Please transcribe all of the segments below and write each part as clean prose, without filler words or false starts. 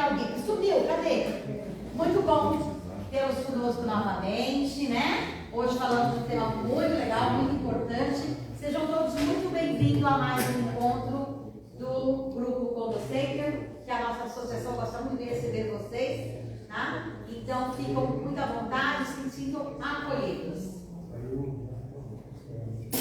alguém. Subiu, cadê? Muito bom tê-los conosco novamente, né? Hoje falando de um tema muito legal, muito importante. Sejam todos muito bem-vindos a mais um encontro do Grupo Condocenter, que a nossa associação gosta muito de receber vocês, tá? Então fiquem muito à vontade, se sintam acolhidos.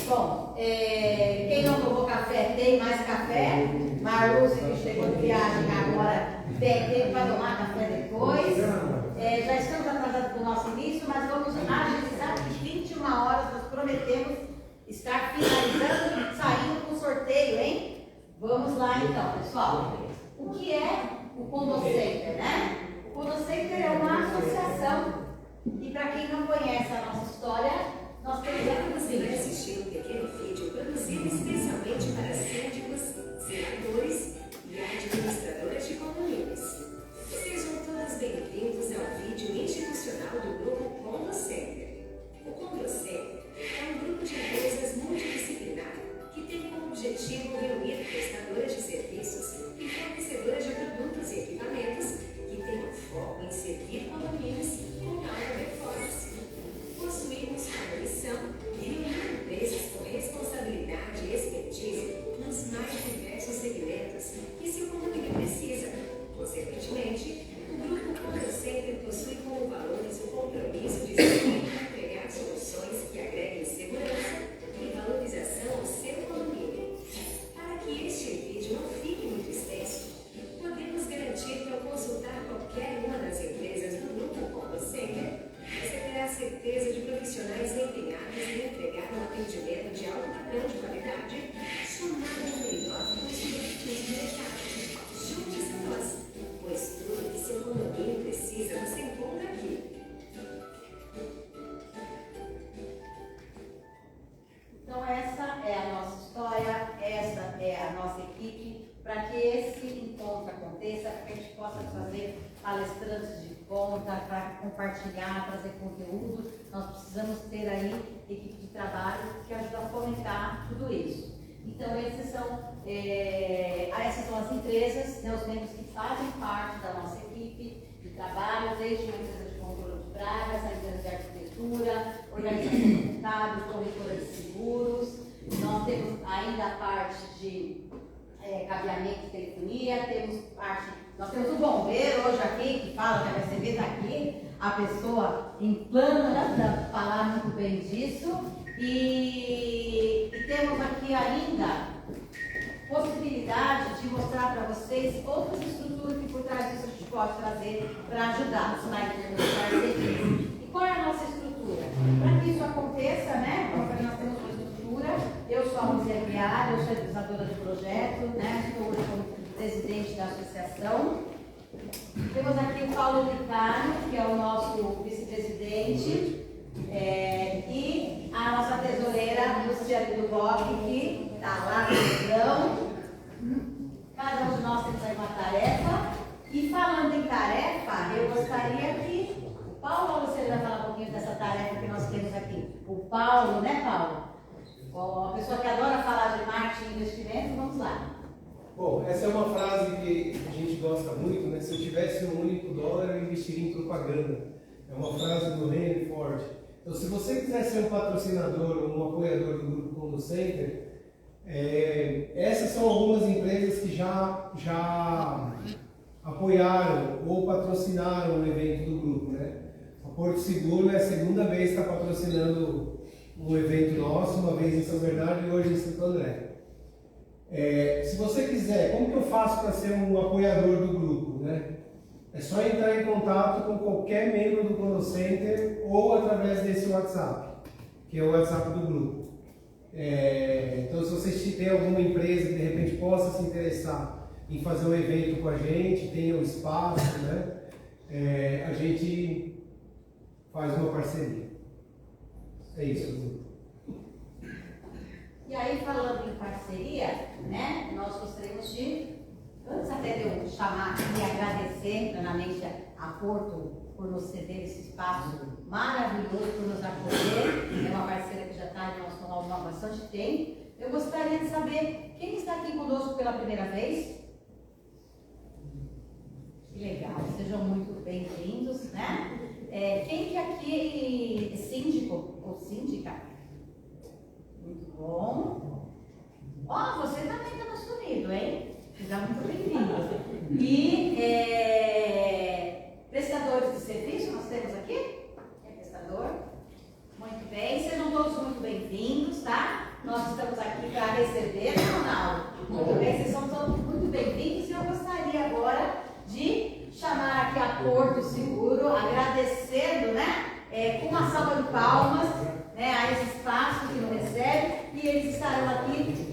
Bom, quem não tomou café, tem mais café. Marluce, que chegou de viagem agora, tem tempo para tomar café depois. Já estamos atrasados para o nosso início, mas vamos agilizar que 21 horas nós prometemos estar finalizando, saindo com o sorteio, hein? Vamos lá então, pessoal. O que é o Condocenter, né? O Condocenter é uma associação e, para quem não conhece a nossa história, nós temos aqui Você vai assistir um pequeno vídeo produzido especialmente para síndicos, senadores e administradoras de condomínios. Sejam todos bem-vindos ao vídeo institucional do Grupo Condocenter. O Condocenter é um grupo de empresas multidisciplinar que tem como objetivo reunir prestadoras de serviços e fornecedoras de produtos e equipamentos que tenham foco em servir condomínios com alta performance. Possuímos como missão reunir empresas com responsabilidade e expertise nos mais diversos segmentos que seu condomínio precisa. Consequentemente, o Grupo Condocenter possui como valores o compromisso de sempre entregar soluções que agreguem segurança e valorização ao seu condomínio. Para que este vídeo não fique muito extenso, podemos garantir que ao consultar qualquer uma das empresas do Grupo Condocenter, você terá a certeza de profissionais empenhados em entregar um atendimento de alto padrão de qualidade, somado ao melhor custo-benefício do mercado. Junte-se a nós, pois tudo que seu condomínio precisa você encontra aqui. Então essa é a nossa história, essa é a nossa equipe, para que esse encontro aconteça, para que a gente possa fazer palestrantes de ponta, para compartilhar, trazer conteúdo, nós precisamos ter aí equipe de trabalho que ajuda a fomentar tudo isso. Então essas são as empresas, né, os membros que fazem parte da nossa equipe de trabalho, desde uma empresa de controle de pragas, a empresa de arquitetura, organização contábil, corretora de seguros. Nós temos ainda a parte de cabeamento e telefonia, nós temos o bombeiro hoje aqui, que fala que a receber daqui, a pessoa em plano para falar muito bem disso, e temos aqui ainda possibilidade de mostrar para vocês outras estruturas que por trás disso a gente pode trazer para ajudar nos parcerias. E qual é a nossa estrutura? Para que isso aconteça, né? Nós temos uma estrutura, eu sou a Luzia Guiar, eu sou administradora de projeto, né? Estou como presidente da associação. Temos aqui o Paulo Vicário, que é o nosso vice-presidente, e a nossa tesoureira, Luciane Duboc, que está lá no grão. Cada um de nós temos aí uma tarefa. E falando em tarefa, eu gostaria que o Paulo ou a Luciane vai falar um pouquinho dessa tarefa que nós temos aqui. O Paulo, né, Paulo? Uma pessoa que adora falar de marketing e investimento, vamos lá. Bom, essa é uma frase que a gente gosta muito, né? Se eu tivesse um único dólar, eu investiria em propaganda. É uma frase do Henry Ford. Então, se você quiser ser um patrocinador ou um apoiador do Grupo Condocenter, essas são algumas empresas que já apoiaram ou patrocinaram o evento do grupo, né? A Porto Seguro é a segunda vez que está patrocinando um evento nosso, uma vez em São Bernardo e hoje em Santo André. Se você quiser, como que eu faço para ser um apoiador do grupo, né? É só entrar em contato com qualquer membro do Condocenter ou através desse WhatsApp, que é o WhatsApp do grupo. Então, se vocês têm alguma empresa que de repente possa se interessar em fazer um evento com a gente, tenha um espaço, né? A gente faz uma parceria. É isso. E aí, falando em parceria, né, nós gostaríamos de, antes até de eu chamar e agradecer plenamente a Porto por nos ceder esse espaço maravilhoso, por nos acolher, é uma parceira que já está em nosso canal há bastante tempo. Eu gostaria de saber quem está aqui conosco pela primeira vez? Que legal, sejam muito bem-vindos, né? Quem que aqui é síndico ou síndica? Muito bom. Ó, você também está nos unido, hein? Seja muito bem-vindo. E prestadores de serviço, nós temos aqui? É prestador? Muito bem, sejam todos muito bem-vindos, tá? Nós estamos aqui para receber, não? Muito bem, vocês são todos muito bem-vindos e eu gostaria agora de chamar aqui a Porto Seguro, agradecendo, né, com uma salva de palmas, né, a esse espaço que nos recebe, e eles estarão aqui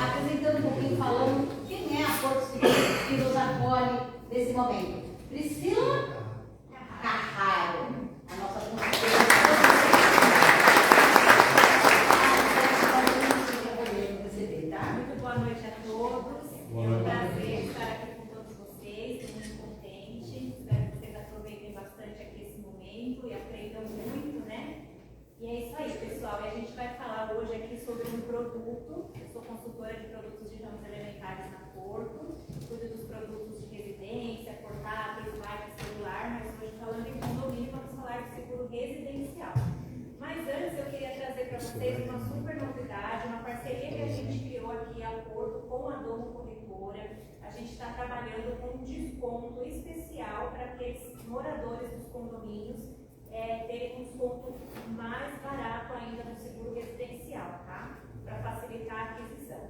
apresentando um pouquinho, falando quem é a Porto Seguro que nos acolhe nesse momento. Priscila Carraro, a nossa consultora. Muito boa noite a todos. É um prazer estar aqui com todos vocês. Estou muito contente. Espero que vocês aproveitem bastante aqui esse momento e aprendam muito, né? E é isso aí, pessoal. E a gente vai falar hoje aqui sobre um produto. Eu sou consultora de produtos de ramos elementares na Porto. Cuido dos produtos de residência, portáteis, marca celular, mas hoje falando em condomínio, vamos falar de seguro residencial. Mas antes eu queria trazer para vocês uma super novidade, uma parceria que a gente criou aqui ao Porto com a Domo Corretora. A gente está trabalhando com um desconto especial para aqueles moradores dos condomínios terem um desconto mais barato ainda no seguro residencial, tá? Para facilitar a aquisição.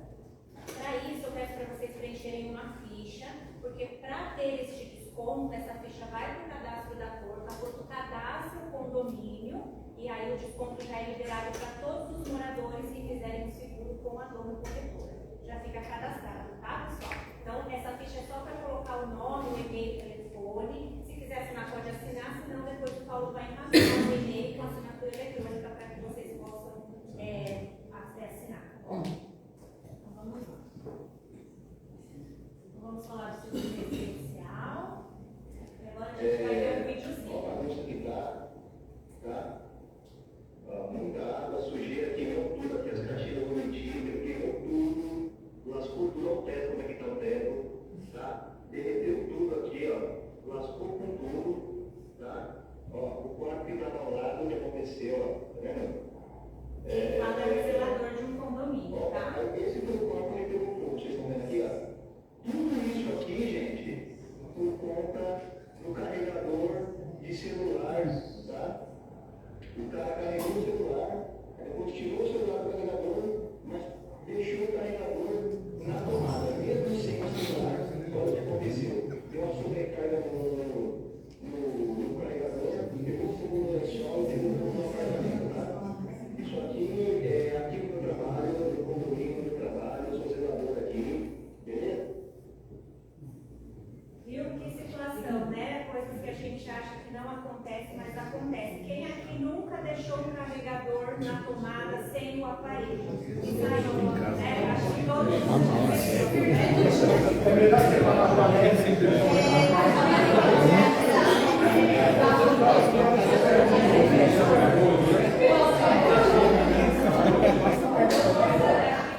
Para isso eu peço para vocês preencherem uma ficha, porque para ter este desconto, essa ficha vai para o cadastro da Porto, a Porto cadastra o condomínio, e aí o desconto já é liberado para todos os moradores que fizerem o seguro com a Domo Corretora. Já fica cadastrado, tá, pessoal? Então, essa ficha é só para colocar o nome, o e-mail, o telefone. Se quiser assinar, pode assinar, senão depois o Paulo vai encaminhar o e-mail com assinatura eletrônica para que vocês possam assinar, tá bom? Então, vamos lá. Vamos falar do seguro residencial. Agora a gente vai ver um videozinho. Vamos explicar, tá? Muita água, sujeira, queimou tudo aqui, as caixinhas bonitinhas, queimou tudo, lascou tudo ao teto, como é que tá o teto, tá? Derreteu tudo aqui, ó, lascou com tudo, tá? Ó, o quarto que estava ao lado, o que aconteceu, ó, tá vendo? Lá é o zelador de um condomínio, Ó, tá? esse foi o quarto que pegou fogo, vocês estão vendo aqui, ó. Tudo isso aqui, gente, por conta do carregador de celular, tá? O cara carregou o celular, depois tirou o celular do carregador, mas deixou o carregador na tomada, mesmo sem o celular. Olha o que aconteceu. Deu uma sobrecarga no carregador, pegou fogo no lençol e derrubou no apartamento, tá? Isso aqui é aqui no meu trabalho, no condomínio do meu trabalho, eu sou zelador aqui, beleza? Viu que situação, né? Coisas que a gente acha que não acontece, mas acontece. Quem aqui nunca deixou um carregador na tomada sem o aparelho? Isso aí, né? Acho que todos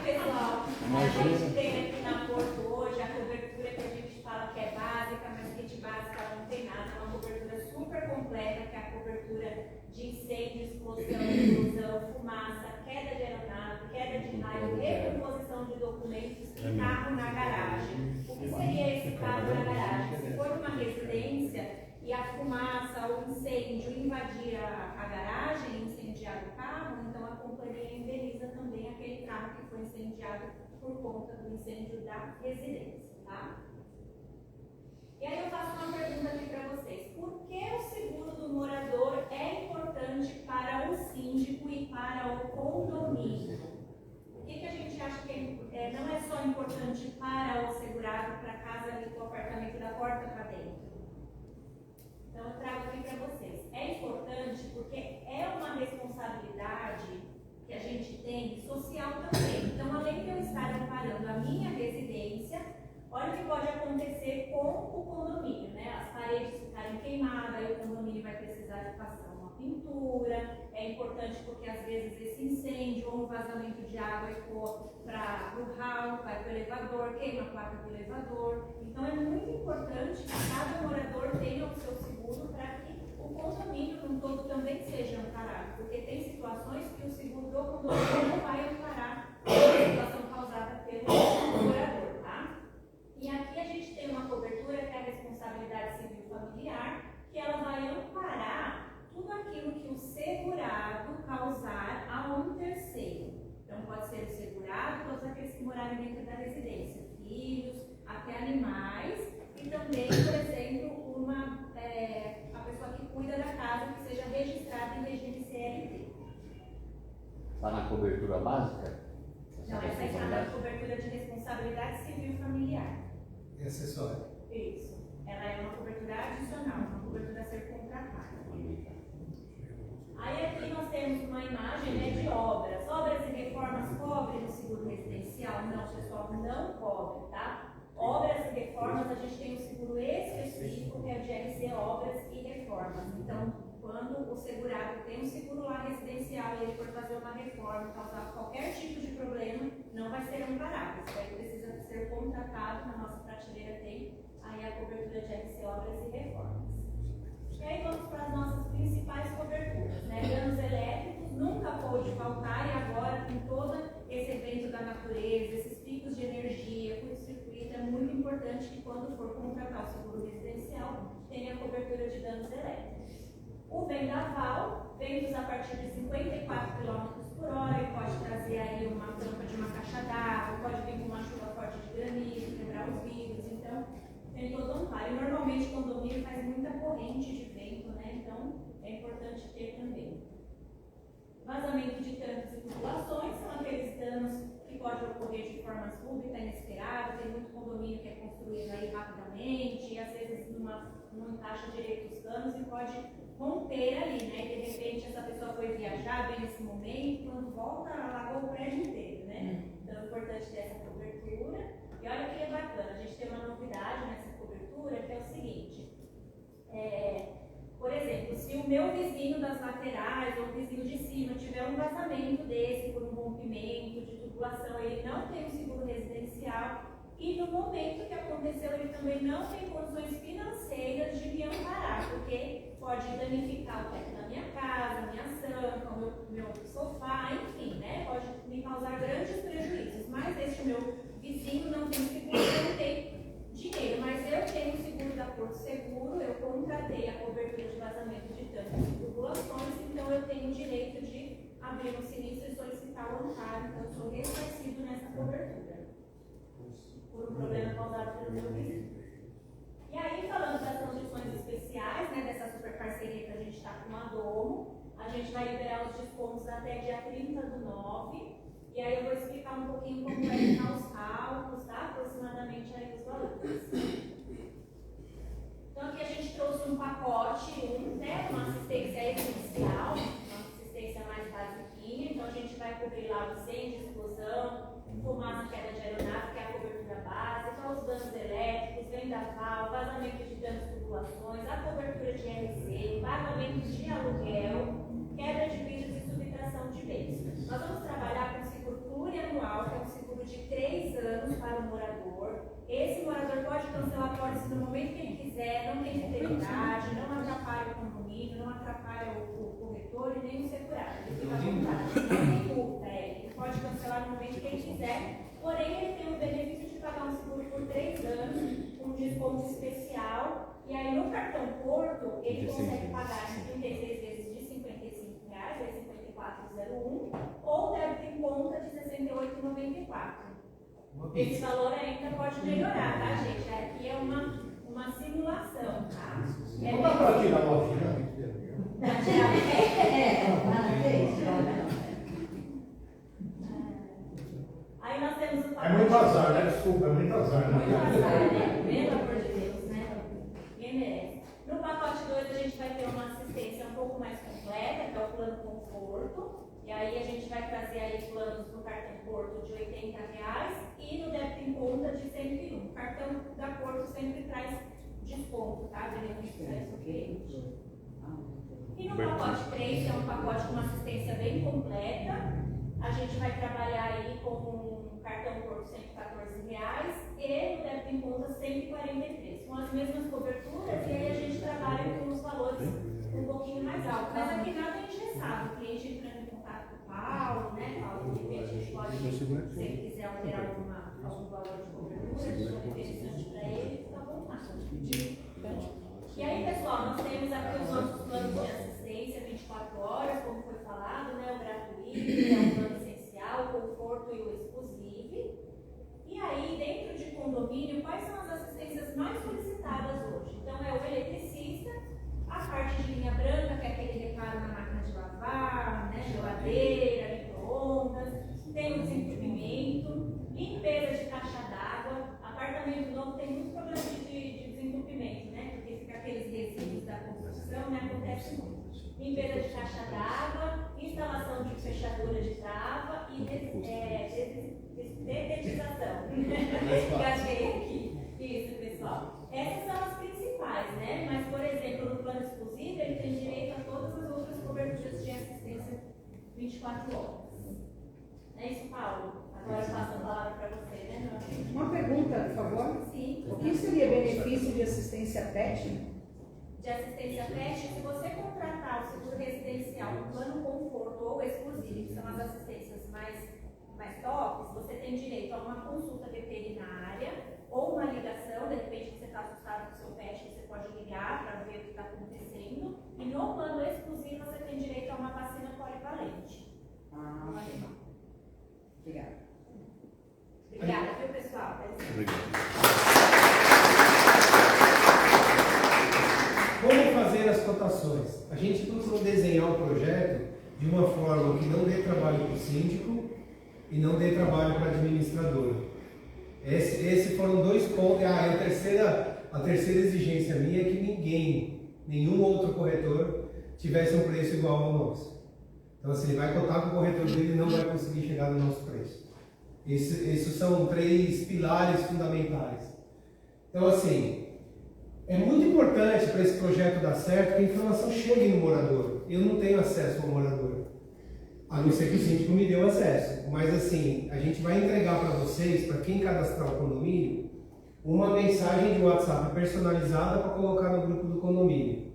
pessoal, a gente tem aqui na Porto hoje a cobertura que a gente fala que é básica, mas kit básica não tem nada, é uma cobertura super completa, que é a cobertura de incêndio, explosão, fumaça, queda de aeronave, queda de raio, recomposição de documentos e carro na garagem. O que seria esse carro na garagem? Se for uma residência e a fumaça ou o incêndio invadir a garagem e incendiar o carro, então a companhia indeniza também aquele carro que foi incendiado por conta do incêndio da residência, tá? E aí eu faço uma pergunta aqui para vocês. Por que o seguro do morador é importante para o síndico e para o condomínio? Por que a gente acha que não é só importante para o segurado, para a casa ali, do apartamento, da porta para dentro? Então eu trago aqui para vocês. É importante porque é uma responsabilidade que a gente tem social também. Então, além de eu estar amparando a minha residência, olha o que pode acontecer com o condomínio, né? As paredes ficarem queimadas, aí o condomínio vai precisar de passar uma pintura, é importante porque às vezes esse incêndio ou um vazamento de água ecoa para o hall, vai para o elevador, queima a placa do elevador. Então é muito importante que cada morador tenha o seu seguro para que o condomínio como todo também seja amparado, porque tem situações que o seguro do condomínio não vai amparar a situação causada pelo morador, tá? E aqui a gente tem uma cobertura que é a responsabilidade civil familiar, que ela vai amparar tudo aquilo que o segurado causar a um terceiro. Então pode ser o segurado, todos aqueles que morarem dentro da residência, filhos, até animais, e também, por exemplo, a pessoa que cuida da casa que seja registrada em regime CLT. Está na cobertura básica? Não, essa está na cobertura de responsabilidade civil familiar. E acessório? Isso. Ela é uma cobertura adicional, uma cobertura a ser contratada. Aí aqui nós temos uma imagem, né, de obras. Obras e reformas cobrem no seguro residencial? Não, pessoal, não cobre, tá? Obras e reformas, a gente tem um seguro específico que é o GRC Obras e Reformas. Então, quando o segurado tem um seguro lá residencial e ele for fazer uma reforma, causar qualquer tipo de problema, não vai ser amparado. Isso aí precisa ser contratado, na nossa prateleira tem aí a cobertura de GRC Obras e Reformas. E aí vamos para as nossas principais coberturas, né? Danos elétricos nunca pôde faltar, e agora com todo esse evento da natureza, esses picos de energia, curto-circuito, é muito importante que quando for contratar o seguro residencial, tenha a cobertura de danos elétricos. O vendaval, ventos a partir de 54 km por hora, e pode trazer aí uma tampa de uma caixa d'água, pode vir com uma chuva forte de granizo, quebrar os vidros, então tem todo um amparo. E normalmente o condomínio faz muita corrente de vento, né? Então é importante ter também. Vazamento de tanques e tubulações são aqueles danos que podem ocorrer de forma súbita, inesperada. Tem muito condomínio que é construído aí rapidamente, e às vezes não encaixa direito os canos e pode romper ali, né? E de repente essa pessoa foi viajar bem nesse momento, quando volta, alagou o prédio inteiro, né? Então é importante ter essa cobertura. E olha que é bacana, a gente tem uma novidade nessa cobertura, que é o seguinte. Por exemplo, se o meu vizinho das laterais ou o vizinho de cima tiver um vazamento desse por um rompimento de tubulação, ele não tem um seguro residencial, e no momento que aconteceu ele também não tem condições financeiras de me amparar, porque pode danificar o teto da minha casa, minha santa, o meu sofá, enfim, né? Pode me causar grandes prejuízos. Mas este meu vizinho não tem seguro, não tem dinheiro, mas eu tenho o seguro da Porto Seguro, eu contratei a cobertura de vazamento de tanques e tubulações, então eu tenho o direito de abrir um sinistro e solicitar o amparo, então eu sou ressarcido nessa cobertura, por um problema causado pelo meu vizinho. E aí, falando das condições especiais, né, dessa super parceria que a gente está com a Domo, a gente vai liberar os descontos até dia 30/9. E aí eu vou explicar um pouquinho como vai ficar os cálculos, tá? Aproximadamente aí os valores. Então aqui a gente trouxe um pacote, né? Uma assistência essencial, uma assistência mais basiquinha. Então a gente vai cobrir lá o incêndio, explosão, fumaça, queda de aeronave, que é a cobertura básica, os danos elétricos, vendaval, vazamento de danos e tubulações, a cobertura de RC, pagamento de aluguel, quebra de vidros e subtração de bens. Nós vamos trabalhar com seguro plurianual, que é um seguro de 3 anos para o morador. Esse morador pode cancelar a pólice no momento que ele quiser, não tem fidelidade, não atrapalha o condomínio, não atrapalha o corretor e nem o segurado. Ele fica à vontade, não tem multa, ele pode cancelar no momento que ele quiser, porém ele tem o benefício de pagar um seguro por 3 anos, com um desconto especial, e aí no cartão Porto ele consegue pagar em 36 vezes de R$55, é 54,01, ou débito em conta de R$68,94. Esse valor ainda pode melhorar, tá, gente? Aqui é uma simulação, tá? Não dá para tirar uma filha. Aí nós temos o É muito azar, né? Desculpa, é muito azar. Muito azar, né? Pelo amor de Deus, né? Ninguém merece. No pacote 2 a gente vai ter uma assistência um pouco mais completa, que é o plano conforto. E aí a gente vai trazer aí planos no cartão Porto de R$80 e no débito em conta de 101. O cartão da Porto sempre traz desconto, tá? Benefícios diferentes. E no pacote 3, que é um pacote com uma assistência bem completa, a gente vai trabalhar aí com um cartão por R$ 114 e no débito em conta 143. Com as mesmas coberturas, e aí a gente trabalha com os valores um pouquinho mais altos. Mas aqui nada é engessado. O cliente entrando em contato com o Paulo, né? Paulo, de repente, a gente pode, se ele quiser alterar algum valor de cobertura, se for interessante para ele, fica à vontade. E aí, pessoal, nós temos aqui os nossos planos de assistência 24 horas, como foi falado, né? O gratuito, o plano essencial, o conforto e o exclusive. E aí, dentro de condomínio, quais são as assistências mais solicitadas hoje? Então, é o eletricista, a parte de linha branca, que é aquele reparo na máquina de lavar, né? Geladeira, micro-ondas, tem o desentupimento, limpeza de caixa d'água. Apartamento novo tem muito problema de desentupimento, né? Porque fica aqueles resíduos da construção, né? Acontece muito. Limpeza de caixa d'água, instalação de fechadura de trava e dedetização. Engasguei aqui. Isso, pessoal. Essas são as principais, né? Mas, por exemplo, no plano exclusivo, ele tem direito a todas as outras coberturas de assistência 24 horas. Não é isso, Paulo? Agora eu passo a palavra para você, né, meu amigo? Uma pergunta, por favor. Sim. O que seria benefício de assistência PET? De assistência PET, se você contratar o seguro residencial no plano conforto ou exclusivo, que são as assistências mais tops, você tem direito a uma consulta veterinária ou uma ligação, de repente você está assustado com o seu pet, você pode ligar para ver o que está acontecendo. E no plano exclusivo você tem direito a uma vacina polivalente. Obrigada. Obrigada, viu, pessoal? Como fazer as cotações? A gente procurou desenhar o projeto de uma forma que não dê trabalho para o síndico e não dê trabalho para a administradora. Esses foram dois pontos. A terceira exigência minha é que nenhum outro corretor tivesse um preço igual ao nosso. Então, assim, ele vai cotar com o corretor dele e não vai conseguir chegar no nosso preço. Esses são 3 pilares fundamentais. Então, assim, é muito importante para esse projeto dar certo que a informação chegue no morador. Eu não tenho acesso ao morador, a não ser que o síndico me deu acesso. Mas, assim, a gente vai entregar para vocês, para quem cadastrar o condomínio, uma mensagem de WhatsApp personalizada para colocar no grupo do condomínio.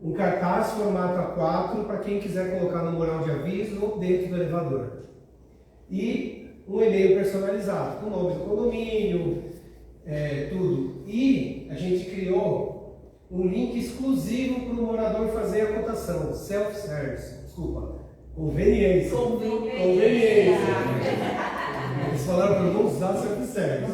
Um cartaz formato A4 para quem quiser colocar no mural de aviso ou dentro do elevador. E um e-mail personalizado, com o nome do condomínio, tudo. E a gente criou um link exclusivo para o morador fazer a cotação. Self-service, desculpa. Conveniência. Eles falaram para não usar self-service.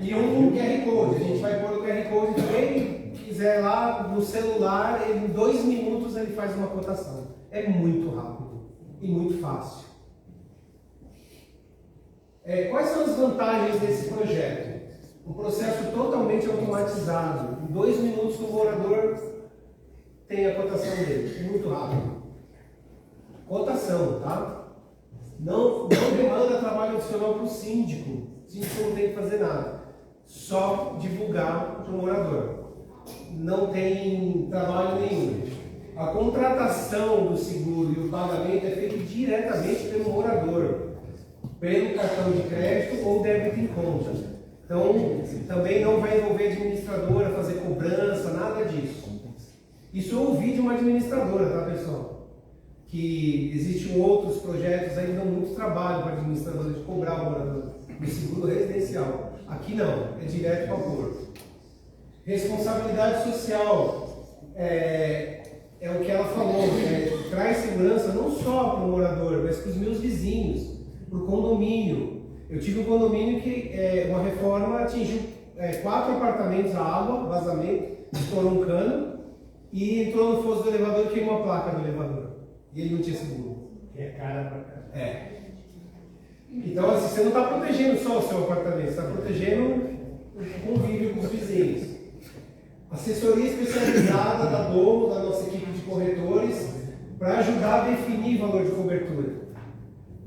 E um QR Code. A gente vai pôr o QR Code também. Quiser lá no celular, em 2 minutos ele faz uma cotação. É muito rápido e muito fácil. Quais são as vantagens desse projeto? Um processo totalmente automatizado. Em 2 minutos o morador tem a cotação dele. Muito rápido. Cotação, tá? Não demanda trabalho adicional para o síndico. O síndico não tem que fazer nada. Só divulgar para o morador. Não tem trabalho nenhum. A contratação do seguro e o pagamento é feito diretamente pelo morador, pelo cartão de crédito ou débito em conta. Então, também não vai envolver administradora, fazer cobrança, nada disso. Isso eu ouvi de uma administradora, tá, pessoal? Que existem outros projetos aí que dão muito trabalho para a administradora de cobrar o morador do seguro residencial. Aqui não, é direto para o porto. Responsabilidade social é o que ela falou, traz segurança não só para o morador, mas para os meus vizinhos, para o condomínio. Eu tive um condomínio que uma reforma atingiu 4 apartamentos, a água, vazamento, estourou um cano e entrou no fosso do elevador e queimou a placa do elevador. E ele não tinha seguro. É cara pra cá. Então, assim, você não está protegendo só o seu apartamento, você está protegendo o convívio com os vizinhos. Assessoria especializada da Domo, da nossa equipe de corretores, para ajudar a definir valor de cobertura.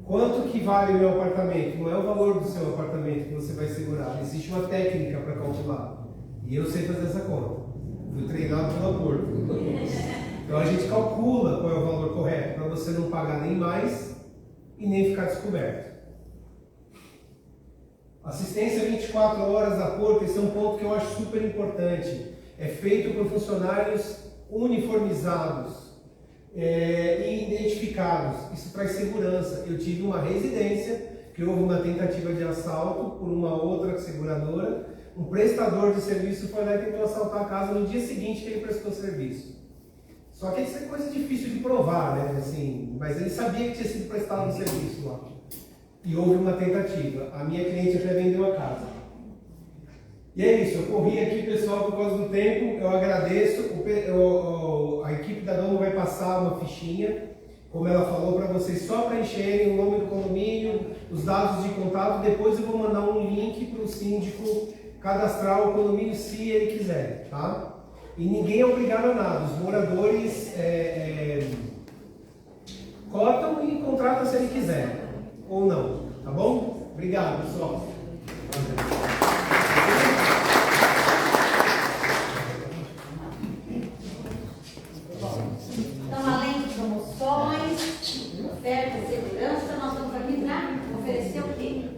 Quanto que vale o meu apartamento? Não é o valor do seu apartamento que você vai segurar. Existe uma técnica para calcular. E eu sei fazer essa conta. Fui treinado pelo acordo. Então a gente calcula qual é o valor correto para você não pagar nem mais e nem ficar descoberto. Assistência 24 horas da porta, esse é um ponto que eu acho super importante. É feito por funcionários uniformizados e identificados. Isso traz segurança. Eu tive uma residência que houve uma tentativa de assalto por uma outra seguradora. Um prestador de serviço foi lá e tentou assaltar a casa no dia seguinte que ele prestou serviço. Só que isso é coisa difícil de provar, né? Assim, mas ele sabia que tinha sido prestado um serviço lá. E houve uma tentativa. A minha cliente até vendeu a casa. E é isso, eu corri aqui, pessoal, por causa do tempo. Eu agradeço. A equipe da Domo vai passar uma fichinha, como ela falou, para vocês só preencherem o nome do condomínio, os dados de contato. Depois eu vou mandar um link para o síndico cadastrar o condomínio se ele quiser, tá? E ninguém é obrigado a nada. Os moradores cotam e contratam se ele quiser. Ou não, tá bom? Obrigado, pessoal. Então, além de promoções, oferta e segurança, nós estamos aqui para oferecer o quê?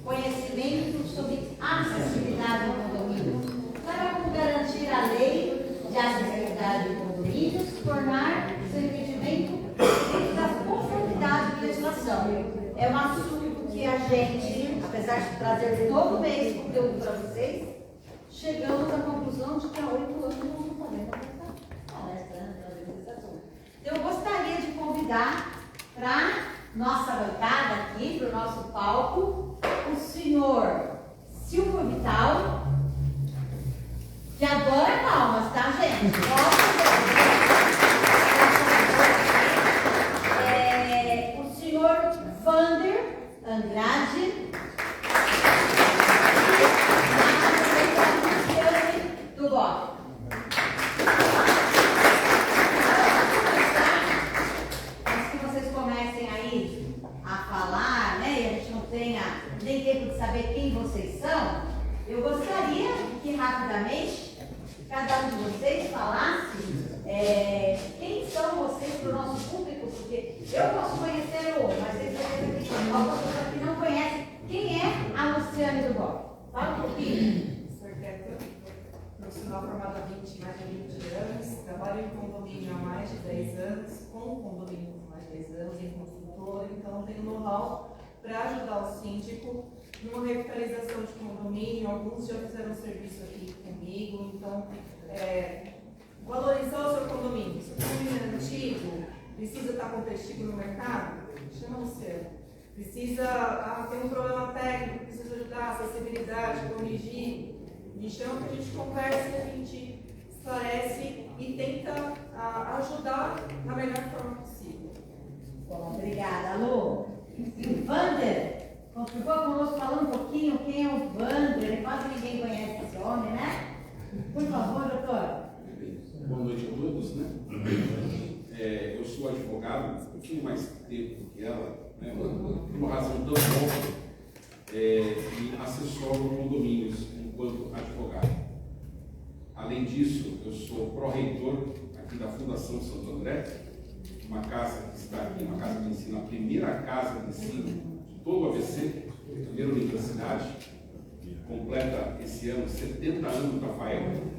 Conhecimento sobre acessibilidade ao condomínio, para como garantir a lei de acessibilidade do condomínio, se tornar seu empreendimento dentro da conformidade da legislação. É um assunto que a gente, apesar de trazer todo mês conteúdo para vocês, chegamos à conclusão de que há 8 anos nós não podemos palestra. Então, eu gostaria de convidar para nossa bancada aqui, para o nosso palco, o senhor Silvio Vital, que adora palmas, tá, gente? O senhor Vander Andrade, do BOP. Antes que vocês comecem aí a falar, né, e a gente não tenha nem tempo de saber quem vocês são, eu gostaria que rapidamente cada um de vocês falasse quem são vocês para o nosso público, porque eu posso conhecer mas vocês devem ter alguma pessoa que não conhece. Quem é a Luciane do BOP? Fala um pouquinho. Sou arquiteta profissional formada há mais de 20 anos, trabalho em condomínio há mais de 10 anos, com condomínio há mais de 10 anos, em consultora, então tenho know-how para ajudar o síndico numa revitalização de condomínio. Alguns já fizeram serviço aqui comigo, então valorizar o seu condomínio. Se o condomínio é antigo, precisa estar com testículo no mercado, chama o seu. Precisa ter um problema técnico, precisa ajudar, acessibilidade, corrigir, me chama que a gente conversa, a gente esclarece e tenta ajudar da melhor forma possível. Bom, obrigada, Lu. E o Vander, contribua conosco falando um pouquinho quem é o Vander. Quase ninguém conhece esse homem, né? Por favor, doutor. Boa noite a todos, né? Eu sou advogado, um pouquinho mais tempo que ela, né? Por uma razão tão óbvia, e assessoro condomínios enquanto advogado. Além disso, eu sou pró-reitor aqui da Fundação Santo André, uma casa que está aqui, uma casa de ensino, a primeira casa de ensino de todo o ABC, primeira universidade, completa esse ano 70 anos da FAEL.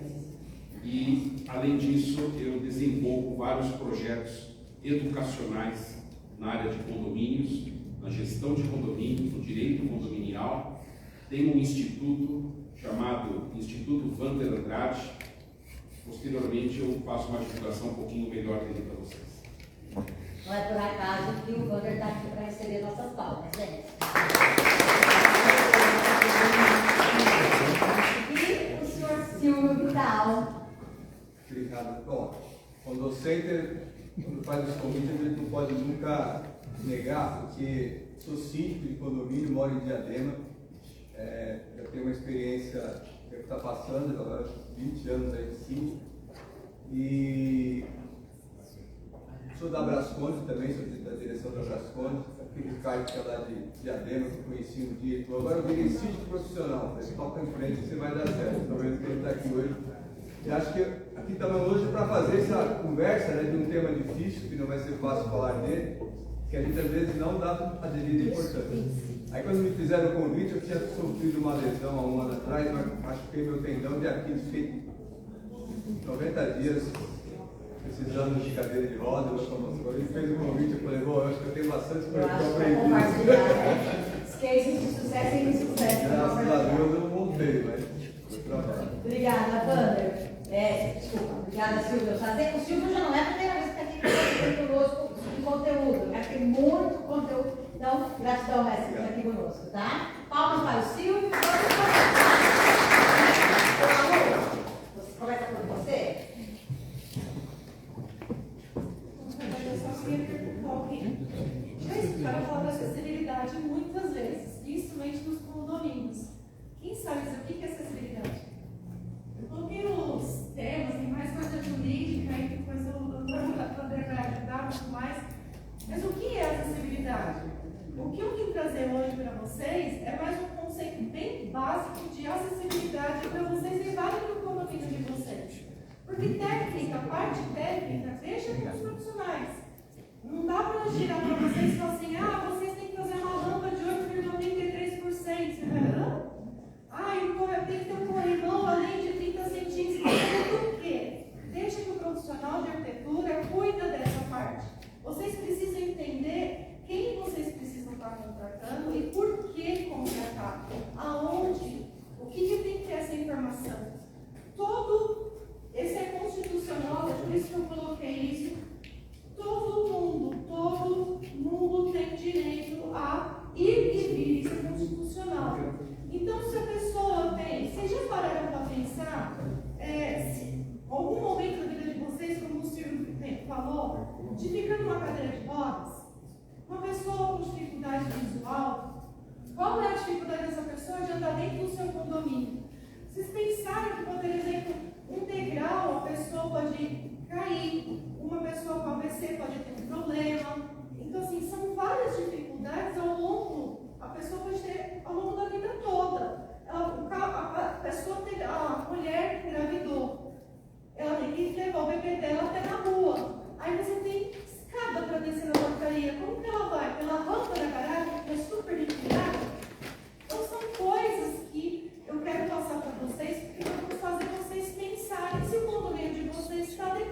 E, além disso, eu desenvolvo vários projetos educacionais na área de condomínios, na gestão de condomínios, no direito condominial. Tenho um instituto chamado Instituto Vander Andrade. Posteriormente, eu faço uma divulgação um pouquinho melhor dele para vocês. Não é por acaso que o Vander está aqui para receber nossas palmas, né? E o senhor Silvio Vidal. Obrigado. Bom, quando o Center, quando faz os convites, a gente não pode nunca negar, porque sou síndico de condomínio, moro em Diadema, já tenho uma experiência que está passando, agora 20 anos aí de síndico, e sou da Brasconde também, sou da direção da Brasconde, aquele Ricardo que é lá de Diadema, que eu conheci um dia, então agora eu virei síndico profissional, você toca em frente, você vai dar certo, talvez que ele está aqui hoje. E acho que aqui estamos hoje para fazer essa conversa, né, de um tema difícil, que não vai ser fácil falar dele, que a gente às vezes não dá a devida importância. Aí quando me fizeram o convite, eu tinha sofrido uma lesão há um ano atrás, machuquei meu tendão de Aquiles, fiquei 90 dias precisando de cadeira de roda, locomoção. Ele fez o convite, eu falei, bom, eu acho que eu tenho bastante coisa para aprender. Os cases de sucesso e insucesso. Graças a Deus eu não voltei, mas foi trabalho. Obrigada, Wander. Desculpa, obrigada, Silvia. O Silvio já não é a primeira vez que está aqui conosco em conteúdo. Eu quero ter muito conteúdo. Então, gratidão, mestre, por estar aqui conosco, tá? Palmas para o Silvio. Começa por você. Eu só queria perguntar alguém. Já escutaram falar da acessibilidade muitas vezes, principalmente nos condomínios. Quem sabe dizer o que é acessibilidade? Eu coloquei os temas, tem mais coisa jurídica, aí depois o André vai ajudar muito mais. Mas o que é acessibilidade? O que eu vim trazer hoje para vocês é mais um conceito bem básico de acessibilidade para vocês levarem para o condomínio de vocês. Porque técnica, a parte técnica, deixa com os profissionais. Não dá para eu tirar para vocês e falar assim, vocês têm que fazer uma rampa de 8,93%. Então tem que ter um corrimão além de 30 centímetros. Por quê? Deixa que o profissional de arquitetura cuida dessa parte. Vocês precisam entender quem vocês precisam estar contratando e por que contratar. Aonde? O que tem que ter essa informação? Esse é constitucional, é por isso que eu coloquei isso. Todo mundo tem direito a ir e vir, isso é constitucional. Então, se a pessoa tem, vocês já pararam para pensar, se algum momento da vida de vocês, como o Silvio falou, de ficar numa cadeira de rodas, uma pessoa com dificuldade visual, qual é a dificuldade dessa pessoa de andar dentro do seu condomínio? Vocês pensaram que, por exemplo, um degrau, a pessoa pode cair, uma pessoa com AVC pode ter um problema. Então, assim, são várias dificuldades a pessoa pode ter ao longo da vida toda. A mulher que engravidou, ela tem que levar o bebê dela até na rua. Aí você tem escada para descer na portaria. Como que ela vai? Pela rampa da garagem, que é super inclinada? Então, são coisas que eu quero passar para vocês, porque eu vou fazer vocês pensarem se o condomínio de vocês está adequado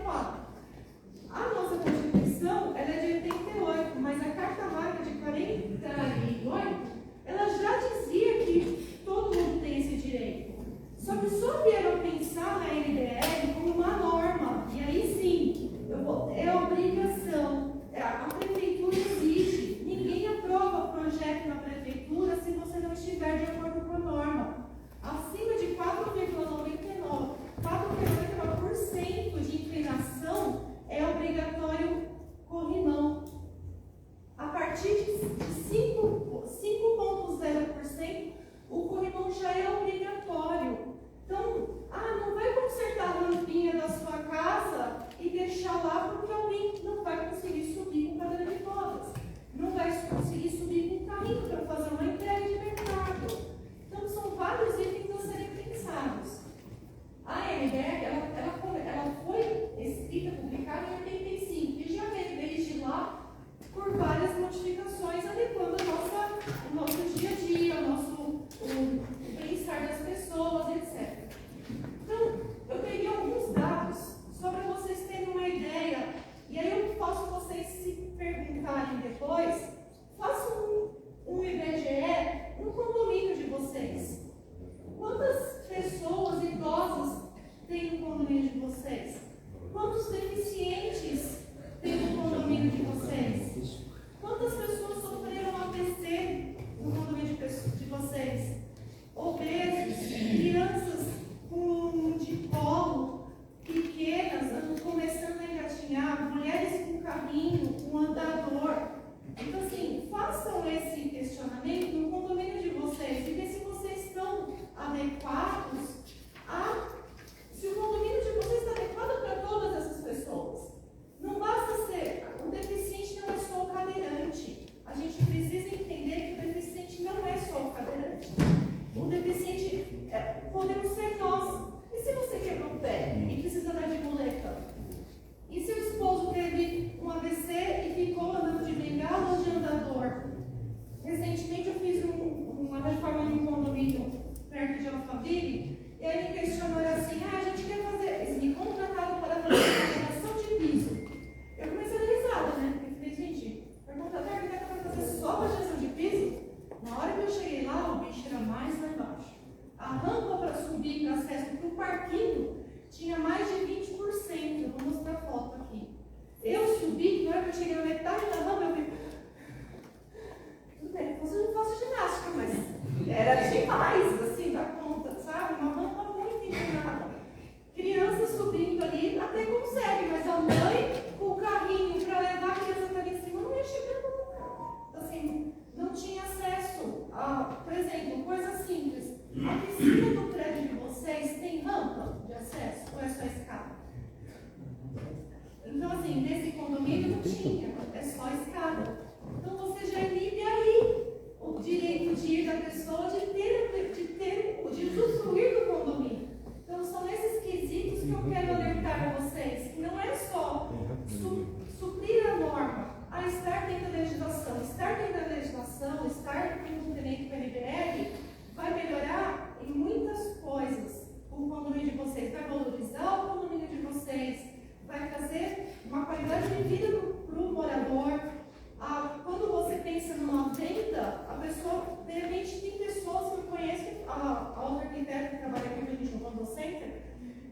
a outra arquiteta que trabalha aqui com a gente no Condo Center,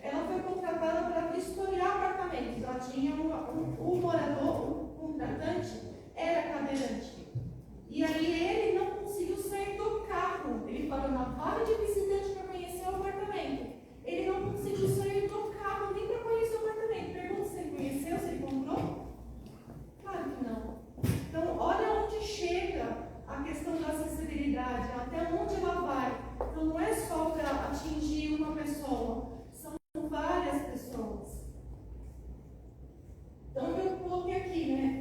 ela foi contratada para vistoriar apartamentos. Ela tinha o morador, o contratante, era cadeirante. E aí ele não conseguiu sair do carro. Ele parou na vaga de visitante para conhecer o apartamento. Ele não conseguiu sair do carro nem para conhecer o apartamento. Pergunta se ele conheceu, se ele comprou? Claro que não. Então, olha onde chega a questão da acessibilidade, até onde ela vai. Então, não é só para atingir uma pessoa, são várias pessoas. Então, eu coloquei aqui, né?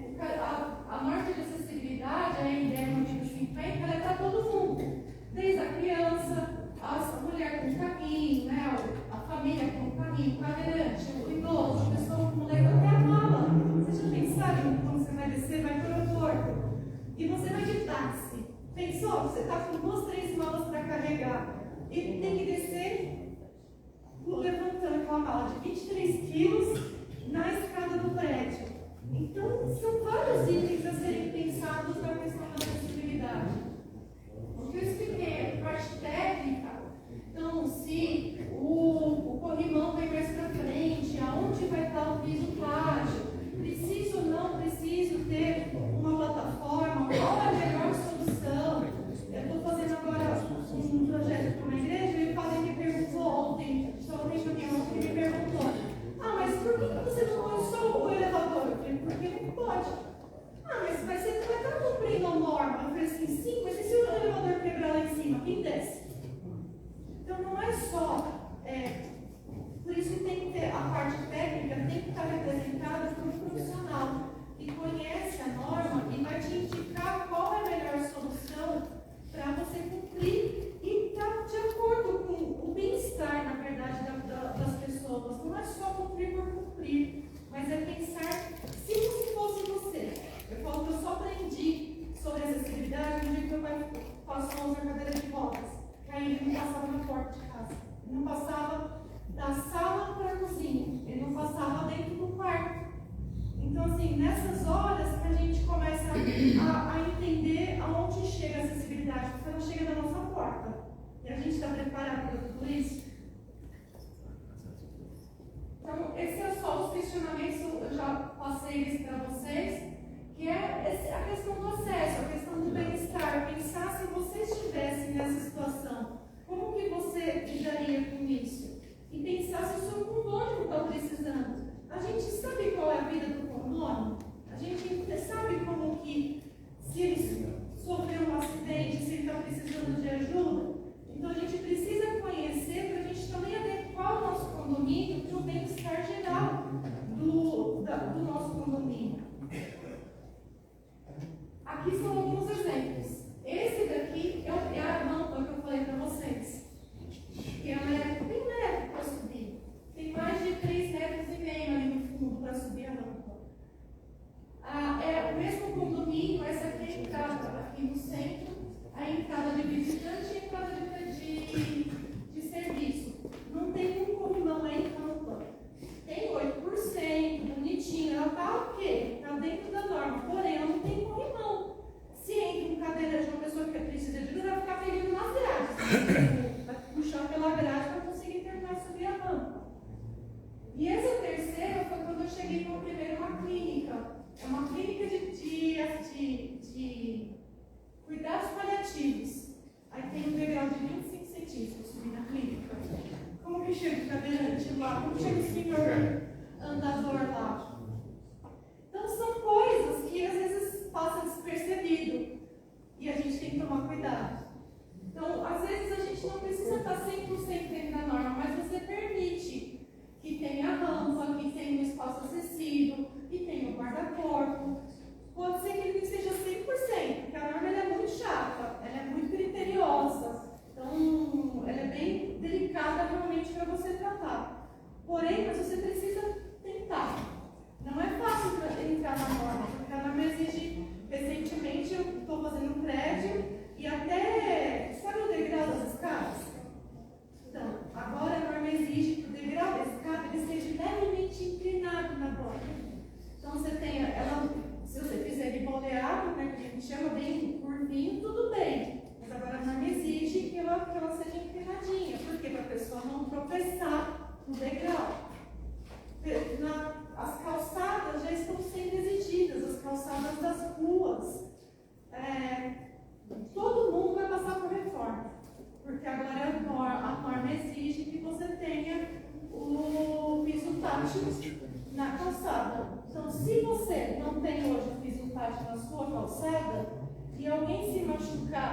A norma de acessibilidade, a INDEM 50, ela é para todo mundo, desde a criança, a mulher com carrinho, né? A família com carrinho, o cadeirante, o idoso, a pessoa com mulher, até a mala. Vocês já pensaram quando você vai descer, vai para o aeroporto e você vai de táxi? Pensou? Você está com 2, 3 malas para carregar e tem que descer levantando aquela mala de 23 quilos na escada do prédio. Então, são vários itens a serem pensados na questão da acessibilidade. O que eu expliquei, a parte técnica, então, se o corrimão vai mais para frente, aonde vai estar o piso plástico, preciso ou não preciso ter uma plataforma, qual é a melhor solução? Eu estou fazendo agora um projeto para uma igreja e o padre me perguntou ontem, só ontem que me perguntou, mas por que você não põe só o elevador? Eu falei, porque não pode. Mas você vai estar cumprindo a norma. Eu falei assim, sim, mas e se o elevador quebrar lá em cima? Quem desce? Então não é só. Por isso que tem que ter a parte técnica, tem que estar representada por um profissional que conhece a norma e vai te indicar qual é a melhor solução para você cumprir e estar de acordo com o bem-estar, na verdade, das pessoas. Não é só cumprir por cumprir, mas é pensar, se fosse você. Eu falo que eu só aprendi sobre acessibilidade no dia que meu pai passou a usar cadeira de rodas. Aí ele não passava na porta de casa. Ele não passava da sala para a cozinha. Ele não passava dentro do quarto. Então, assim, nessas horas que a gente começa a entender aonde chega a acessibilidade, porque ela chega da nossa porta. E a gente está preparado para tudo isso? Então, esses são só os questionamentos, eu já passei eles para vocês, que é a questão do acesso, a questão do bem-estar. Pensar se vocês tivessem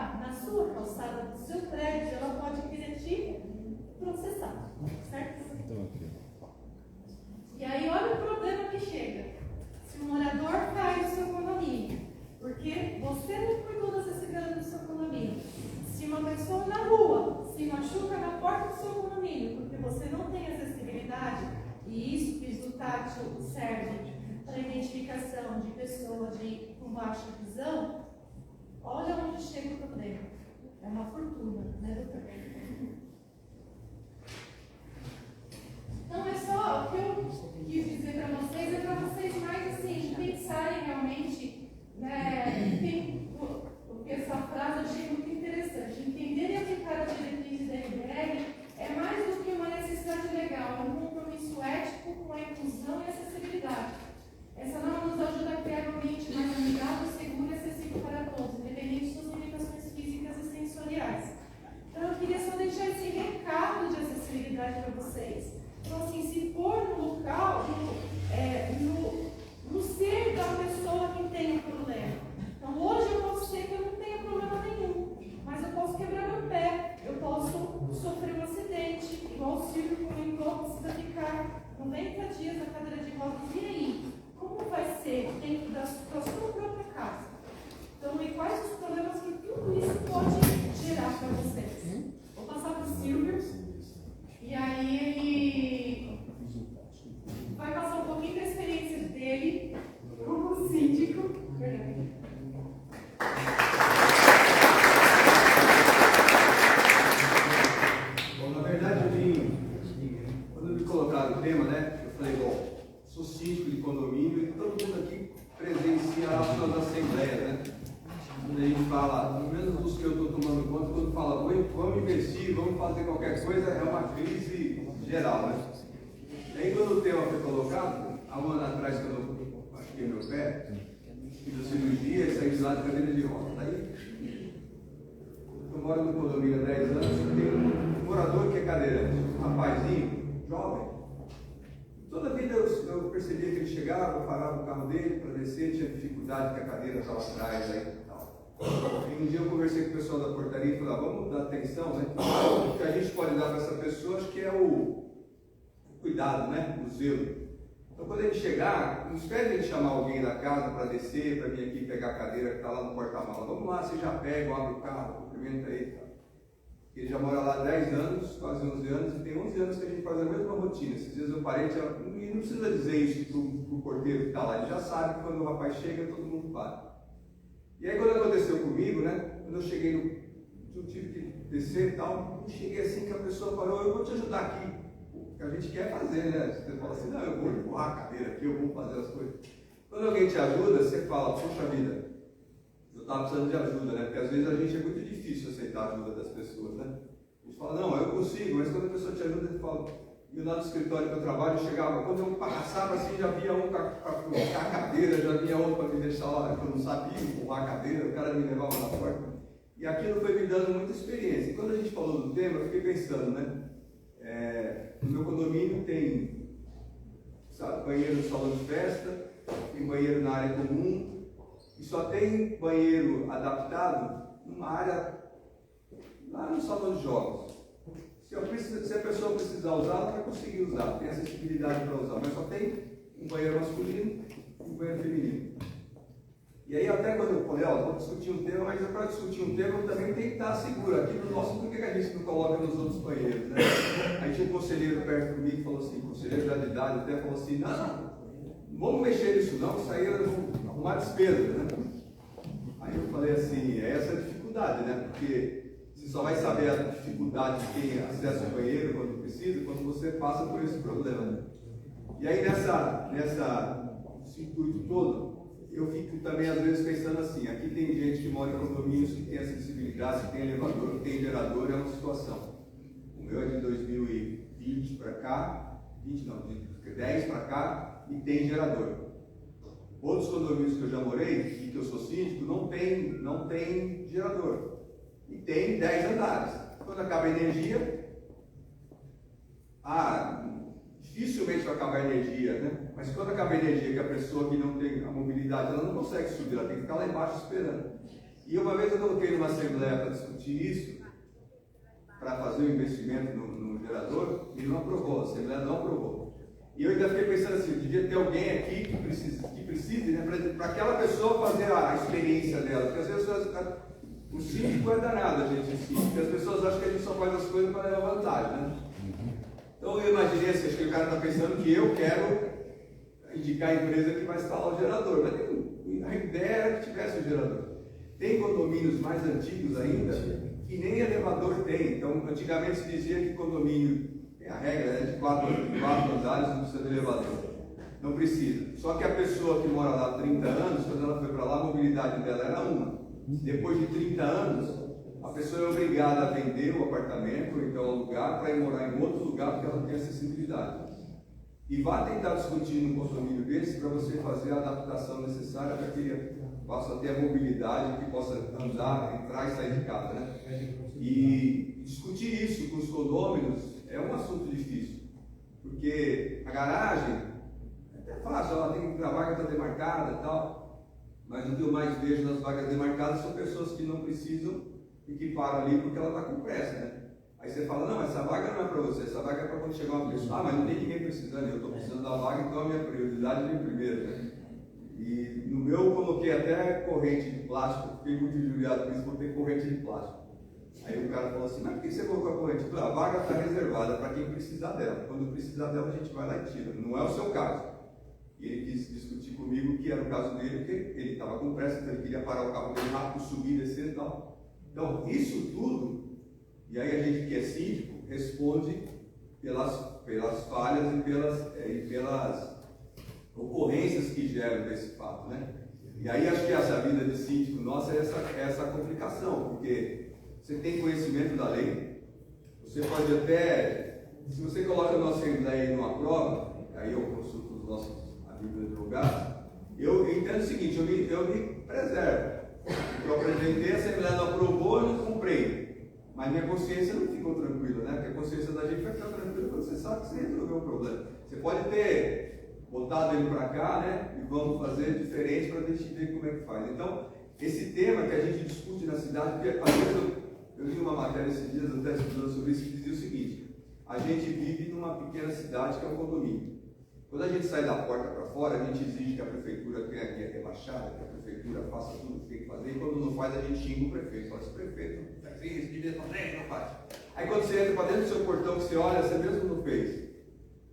está na sua calçada, do seu prédio, ela pode querer te processar, certo? E aí olha o problema que chega. Se o morador cai no seu condomínio, porque você não cuidou da acessibilidade do seu condomínio. Se uma pessoa na rua se machuca na porta do seu condomínio, porque você não tem acessibilidade, e isso, piso tátil, serve para identificação de pessoas com baixa visão, olha onde chega o problema. É uma fortuna, né, doutor? Então é só o que eu quis dizer para vocês, é para vocês mais assim, pensarem realmente, né, porque essa frase eu achei muito interessante, entender e aplicar a diretriz da NBR é mais do que uma necessidade legal, é um compromisso ético com a inclusão e acessibilidade. Essa norma nos ajuda a criar um ambiente mais amigável, seguro e acessível para todos, independente de suas limitações físicas e sensoriais. Então eu queria só deixar esse recado de acessibilidade para vocês. Então, assim, se pôr no local, no ser da pessoa que tem o problema. Então, hoje eu posso ser que eu não tenha problema nenhum, mas eu posso quebrar meu pé, eu posso sofrer um acidente, igual o Silvio comentou, precisa ficar 90 dias na cadeira de rodas. E aí? Como vai ser dentro da sua própria casa? Então, e quais os problemas que tudo isso pode gerar para vocês? Vou passar para o Silvio. E aí ele vai passar um pouquinho da experiência dele como síndico. Bom, na verdade quando me colocaram o tema, né, eu falei, bom, sou síndico de condomínio e todo mundo aqui presencia as suas assembleias, né? Quando a gente fala, pelo menos os que eu estou tomando conta, quando fala, vamos investir, vamos fazer qualquer coisa, é uma crise geral, né? E aí quando o tema foi colocado, há um ano atrás, quando eu machuquei meu pé, fiz a cirurgia e saí de lá de cadeira de rodas. Aí, eu moro no condomínio há 10 anos, eu tenho um morador que é cadeirante, um rapazinho, jovem. Toda a vida eu percebia que ele chegava, eu parava o carro dele para descer, tinha dificuldade que a cadeira estava atrás aí e tal. E um dia eu conversei com o pessoal da portaria e falei, vamos dar atenção, né? O que a gente pode dar para essa pessoa, acho que é o cuidado, né? O zelo. Então quando ele chegar, não espere ele chamar alguém da casa para descer, para vir aqui pegar a cadeira que está lá no porta-mala. Vamos lá, você já pega, abre o carro, cumprimenta ele e tal. Ele já mora lá há 10 anos, quase 11 anos, e tem 11 anos que a gente faz a mesma rotina. Esses dias eu parei, e não precisa dizer isso para o porteiro que está lá, ele já sabe que quando o rapaz chega, todo mundo para. E aí quando aconteceu comigo, né, quando eu cheguei eu tive que descer e tal, eu cheguei assim que a pessoa falou, eu vou te ajudar aqui. O que a gente quer fazer, né? Você fala assim, não, eu vou empurrar a cadeira aqui, eu vou fazer as coisas. Quando alguém te ajuda, você fala, poxa vida, eu estava precisando de ajuda, né? Porque às vezes a gente é muito difícil aceitar a ajuda das pessoas, né? A gente fala, não, eu consigo, mas quando a pessoa te ajuda, você fala, e lá no escritório que eu trabalho, eu chegava, quando eu passava assim, já via um para colocar a cadeira, já via outro para me deixar lá, porque eu não sabia empurrar a cadeira, o cara me levava na porta. E aquilo foi me dando muita experiência. E quando a gente falou do tema, eu fiquei pensando, né? No meu condomínio tem, sabe, banheiro no salão de festa, tem banheiro na área comum, e só tem banheiro adaptado numa área lá no salão de jogos. Se a pessoa precisar usar, ela vai conseguir usar, tem acessibilidade para usar, mas só tem um banheiro masculino e um banheiro feminino. E aí até quando eu falei, vou discutir um tema, mas para discutir um tema eu também tenho que estar seguro. Aqui no nosso, por que a gente não coloca nos outros banheiros, né? Aí tinha um conselheiro perto comigo que falou assim, conselheiro já de idade, até falou assim, não vamos mexer nisso não, isso aí eu vou arrumar despesa, né? Aí eu falei assim, essa é a dificuldade, né? Porque você só vai saber a dificuldade de quem acessa o banheiro quando precisa, quando você passa por esse problema, né? E aí nesse intuito todo, eu fico também às vezes pensando assim, aqui tem gente que mora em condomínios que tem acessibilidade, que tem elevador, que tem gerador, é uma situação. O meu é de 2020 para cá, de 10 para cá, e tem gerador. Outros condomínios que eu já morei, e que eu sou síndico, não tem gerador. E tem 10 andares. Quando acaba a energia, dificilmente vai acabar a energia, né? Mas quando acaba a energia, que a pessoa que não tem a mobilidade, ela não consegue subir, ela tem que ficar lá embaixo esperando. E uma vez eu coloquei numa assembleia para discutir isso, para fazer o investimento no gerador, ele não aprovou, a assembleia não aprovou. E eu ainda fiquei pensando assim, devia ter alguém aqui que precise, né, para aquela pessoa fazer a experiência dela, porque às vezes o síndico é danado, a gente, porque as pessoas acham que a gente só faz as coisas para levar vantagem, né? Então eu imaginei assim, acho que o cara está pensando que eu quero indicar a empresa que vai instalar o gerador, mas a ideia era que tivesse o gerador. Tem condomínios mais antigos ainda que nem elevador tem. Então, antigamente se dizia que condomínio, a regra é de 4 andares, não precisa de elevador. Não precisa. Só que a pessoa que mora lá há 30 anos, quando ela foi para lá, a mobilidade dela era uma. Depois de 30 anos, a pessoa é obrigada a vender o apartamento, ou então alugar, para ir morar em outro lugar, porque ela tem acessibilidade. E vá tentar discutir num condomínio desse para você fazer a adaptação necessária para que ele possa ter a mobilidade, que possa andar, entrar e sair de casa, né? E discutir isso com os condôminos é um assunto difícil, porque a garagem é até fácil, ela tem, a vaga está demarcada e tal, mas o que eu mais vejo nas vagas demarcadas são pessoas que não precisam e que param ali porque ela está com pressa, né? Aí você fala, não, essa vaga não é para você, essa vaga é para quando chegar uma pessoa. Ah, mas não tem ninguém precisando, eu estou precisando da vaga, então a minha prioridade vem primeiro, né? E no meu eu coloquei até corrente de plástico, fiquei muito injuriado com isso, botei corrente de plástico. Aí o cara falou assim, mas por que você colocou a corrente? A vaga está reservada para quem precisar dela. Quando precisar dela, a gente vai lá e tira. Não é o seu caso. E ele quis discutir comigo que era o caso dele, porque ele estava com pressa, então ele queria parar o carro dele rápido, subir, descer e tal. Então, isso tudo, e aí a gente que é síndico, responde pelas falhas e pelas ocorrências que geram desse fato, né? E aí acho que essa vida de síndico nossa é essa complicação, porque você tem conhecimento da lei, você pode até, se você coloca a nossa assembleia numa prova, aí eu consulto os nossos amigos advogados, eu entendo o seguinte, eu me preservo. Eu apresentei, a assembleia não aprovou, eu não comprei. Mas minha consciência não ficou tranquila, né? Porque a consciência da gente vai ficar tranquila quando você sabe que você resolveu o problema. Você pode ter botado ele para cá, né? E vamos fazer diferente para a gente ver como é que faz. Então, esse tema que a gente discute na cidade, porque às vezes eu li uma matéria esses dias, até estudando sobre isso, que dizia o seguinte: a gente vive numa pequena cidade que é um condomínio. Quando a gente sai da porta para fora, a gente exige que a prefeitura tenha aqui a rebaixada, que a prefeitura faça tudo o que tem que fazer, e quando não faz, a gente xinga o prefeito. Fala, esse prefeito faz isso, devia fazer, não faz. Aí quando você entra para dentro do seu portão, que você olha, você mesmo não fez.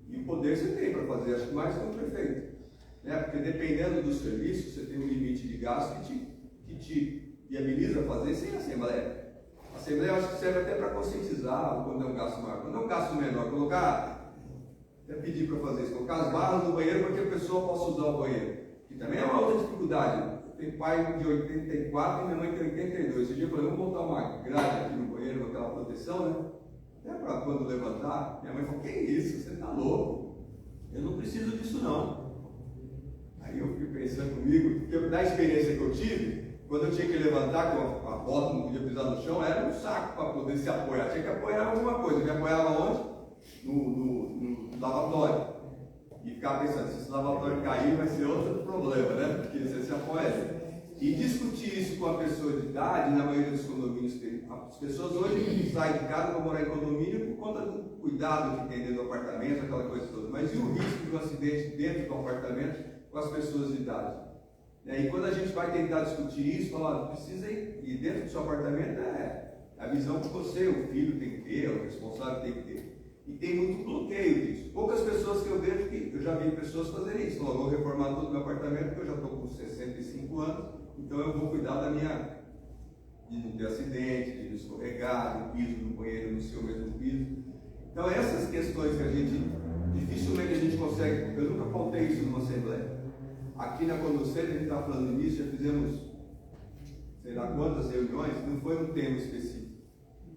E o poder você tem para fazer, acho que mais que o prefeito. Né? Porque dependendo do serviço, você tem um limite de gasto que te viabiliza fazer sem a assembleia. A assembleia eu acho que serve até para conscientizar quando é um gasto maior. Quando é um gasto menor, colocar, até pedir para fazer isso, colocar as barras no banheiro para que a pessoa possa usar o banheiro. Que também é uma outra dificuldade. Eu tenho pai de 84 e minha mãe tem 82. Esse dia eu falei, vamos botar uma grade aqui no banheiro, com aquela proteção, né? Até para quando levantar. Minha mãe falou, que isso? Você está louco? Eu não preciso disso não. Aí eu fiquei pensando comigo, porque da experiência que eu tive, quando eu tinha que levantar com a bota, não podia pisar no chão, era um saco para poder se apoiar. Tinha que apoiar alguma coisa. Eu me apoiava onde? No lavatório. E ficava pensando, se esse lavatório cair, vai ser outro problema, né? Porque você se apoia. E discutir isso com a pessoa de idade, na maioria dos condomínios, as pessoas hoje saem de casa para morar em condomínio por conta do cuidado que tem dentro do apartamento, aquela coisa toda. Mas e o risco de um acidente dentro do apartamento com as pessoas de idade? E quando a gente vai tentar discutir isso, falar, precisa ir, e dentro do seu apartamento é a visão que você, o filho tem que ter, o responsável tem que ter. E tem muito bloqueio disso. Poucas pessoas que eu vejo, que eu já vi pessoas fazerem isso. Falou, vou reformar todo o meu apartamento, porque eu já estou com 65 anos, então eu vou cuidar de não ter acidente, de não escorregar, do piso, do banheiro, no seu mesmo piso. Então essas questões que dificilmente a gente consegue, eu nunca faltei isso numa assembleia. Aqui na Conducente, a gente está falando nisso, já fizemos, sei lá quantas reuniões, não foi um tema específico.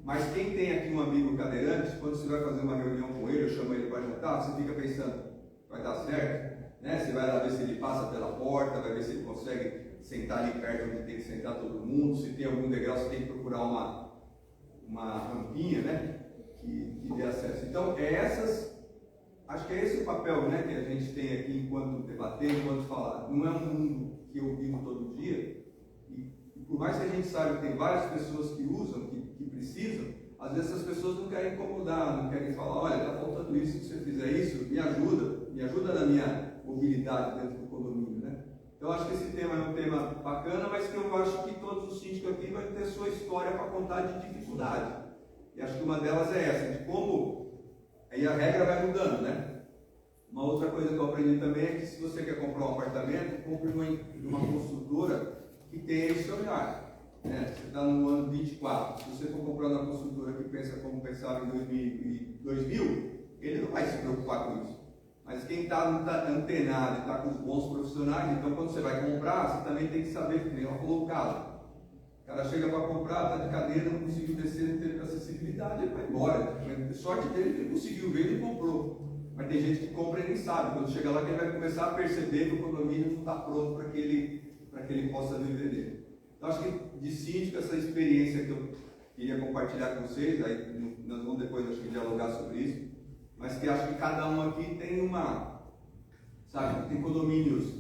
Mas quem tem aqui um amigo cadeirante, quando você vai fazer uma reunião com ele, eu chamo ele para jantar, você fica pensando, vai dar certo? Né? Você vai lá ver se ele passa pela porta, vai ver se ele consegue sentar ali perto onde tem que sentar todo mundo, se tem algum degrau, você tem que procurar uma rampinha, né? Que dê acesso. Então, acho que é esse o papel, né, que a gente tem aqui enquanto debater, enquanto falar. Não é um mundo que eu vivo todo dia, e por mais que a gente saiba que tem várias pessoas que usam, que precisam, às vezes essas pessoas não querem incomodar, não querem falar, olha, está faltando isso, se você fizer isso, me ajuda na minha mobilidade dentro do condomínio, né? Então, acho que esse tema é um tema bacana, mas que eu acho que todos os síndicos aqui vão ter sua história para contar de dificuldade. E acho que uma delas é essa, de como aí a regra vai mudando, né? Uma outra coisa que eu aprendi também é que se você quer comprar um apartamento, compre uma construtora que tenha esse olhar. Né? Você está no ano 24, se você for comprando uma construtora que pensa como pensava em 2000, ele não vai se preocupar com isso. Mas quem está antenado e está com os bons profissionais, então quando você vai comprar, você também tem que saber, que nem ela falou o caso. O cara chega para comprar, está de cadeira, não conseguiu descer, não teve acessibilidade, ele vai embora. A sorte dele que ele conseguiu ver e comprou. Mas tem gente que compra e nem sabe. Quando chega lá, que ele vai começar a perceber que o condomínio não está pronto para que ele possa viver dele. Então, acho que de síndico, essa experiência que eu queria compartilhar com vocês, aí nós vamos depois, acho que, dialogar sobre isso, mas que acho que cada um aqui tem tem condomínios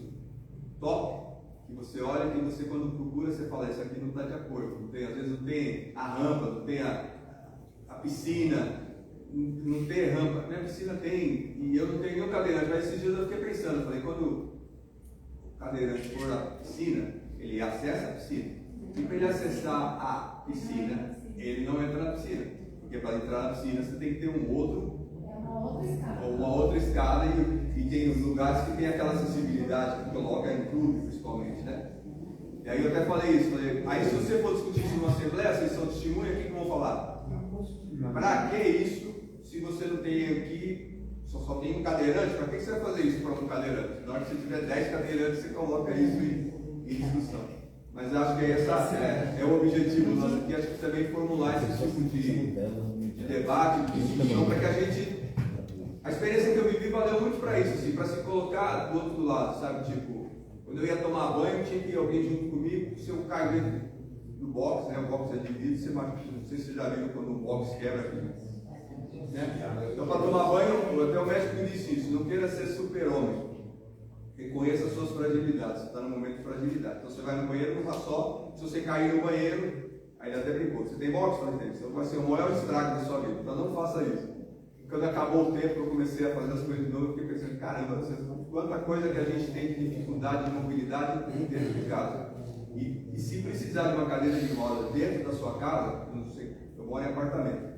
top, que você olha, que você quando procura, você fala, isso aqui não está de acordo. Não tem, às vezes não tem a rampa, não tem a piscina, não tem rampa. Minha piscina tem, e eu não tenho nenhum cadeirante, mas esses dias eu fiquei pensando, falei, quando o cadeirante for na piscina, ele acessa a piscina. E para ele acessar a piscina, ele não entra na piscina. Porque para entrar na piscina você tem que ter uma outra escada e tem lugares que tem aquela acessibilidade que coloca em clube, principalmente, né? E aí eu até falei isso, aí se você for discutir isso numa assembleia, vocês são testemunhas, o que vão falar? Para que isso, se você não tem aqui, só tem um cadeirante, para que você vai fazer isso para um cadeirante? Na hora que você tiver 10 cadeirantes, você coloca isso em discussão. Mas acho que esse é o objetivo nosso aqui, acho que também formular esse tipo de debate, de discussão, para que a gente... A experiência que eu vivi valeu muito para isso, assim, para se colocar do outro lado, sabe? Tipo, quando eu ia tomar banho, tinha que ir alguém junto comigo, se eu cair dentro do box, né? O box é de vidro, você não sei se vocês já viram quando um box quebra aqui. Né? Então, para tomar banho, até o médico me disse isso, não queira ser super-homem. Reconheça as suas fragilidades, você está no momento de fragilidade. Então você vai no banheiro, não faz só, se você cair no banheiro, aí ele até brincou. Você tem box? Não tem. Então vai ser o maior estrago da sua vida. Então não faça isso. Quando acabou o tempo, eu comecei a fazer as coisas de novo, eu fiquei pensando, caramba, quanta coisa que a gente tem de dificuldade de mobilidade dentro de casa. E se precisar de uma cadeira de rodas dentro da sua casa, não sei, eu moro em apartamento.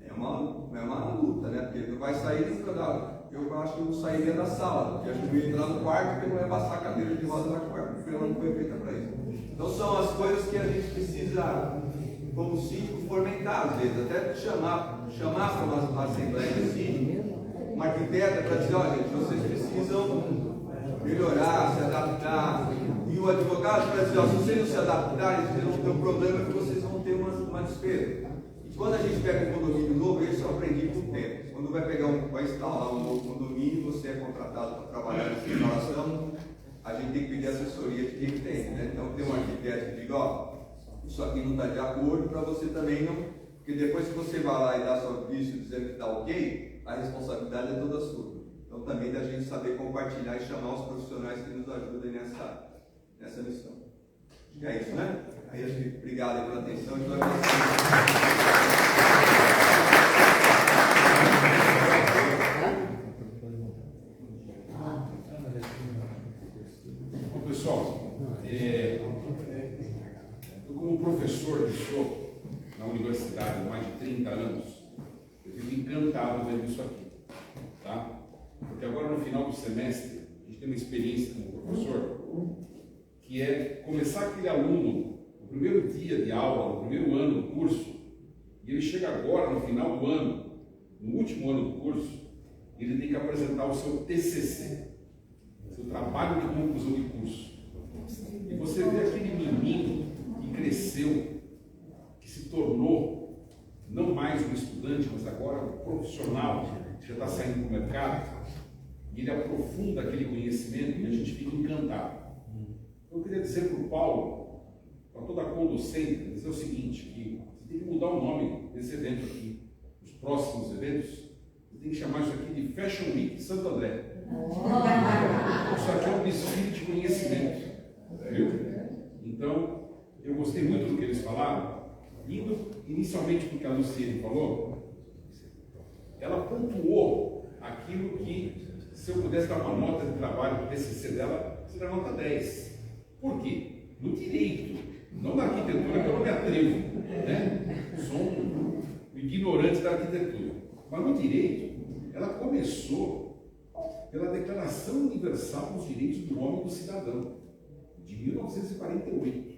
É uma luta, né? Porque não vai sair nunca da... Eu acho que eu não sairia da sala, porque acho que eu ia entrar no quarto porque não ia passar a cadeira de rodas no quarto, porque ela não foi feita para isso. Então são as coisas que a gente precisa, como síndico, fomentar às vezes, até chamar para uma assembleia de síndico, uma arquiteta para dizer, olha, gente, vocês precisam melhorar, se adaptar, e o advogado para dizer, se vocês não se adaptarem, vocês vão ter um problema que vocês vão ter uma despesa. E quando a gente pega um condomínio novo, isso eu aprendi com o tempo. Quando vai instalar um novo condomínio, você é contratado para trabalhar nessa instalação, a gente tem que pedir assessoria de quem tem, né? Então tem um arquiteto que diga, ó, isso aqui não está de acordo, para você também não, porque depois que você vai lá e dá seu vício dizendo que está ok, a responsabilidade é toda sua. Então também da gente saber compartilhar e chamar os profissionais que nos ajudem nessa missão. Acho que é isso, né? Aí acho que obrigado aí pela atenção e pela Bom, pessoal, eu como professor que sou na universidade há mais de 30 anos, eu fico encantado vendo isso aqui, tá? Porque agora no final do semestre, a gente tem uma experiência como professor, que é começar aquele aluno no primeiro dia de aula, no primeiro ano do curso, e ele chega agora no final do ano, no último ano do curso, ele tem que apresentar o seu TCC, seu trabalho de conclusão de curso. E você vê aquele menino que cresceu, que se tornou não mais um estudante, mas agora um profissional, que já está saindo para o mercado, e ele aprofunda aquele conhecimento e a gente fica encantado. Eu queria dizer para o Paulo, para toda a conducente, dizer o seguinte, que você tem que mudar o nome desse evento aqui. Os próximos eventos, você tem que chamar isso aqui de Fashion Week Santo André. Isso aqui é um desfile de conhecimento, viu? Então, eu gostei muito do que eles falaram, indo inicialmente porque a Luciene falou, ela pontuou aquilo que, se eu pudesse dar uma nota de trabalho para o TCC dela, seria nota 10. Por quê? No direito, não na arquitetura, que eu não me atrevo, né? Sou um ignorante da arquitetura. Mas no direito, ela começou pela Declaração Universal dos Direitos do Homem e do Cidadão, de 1948.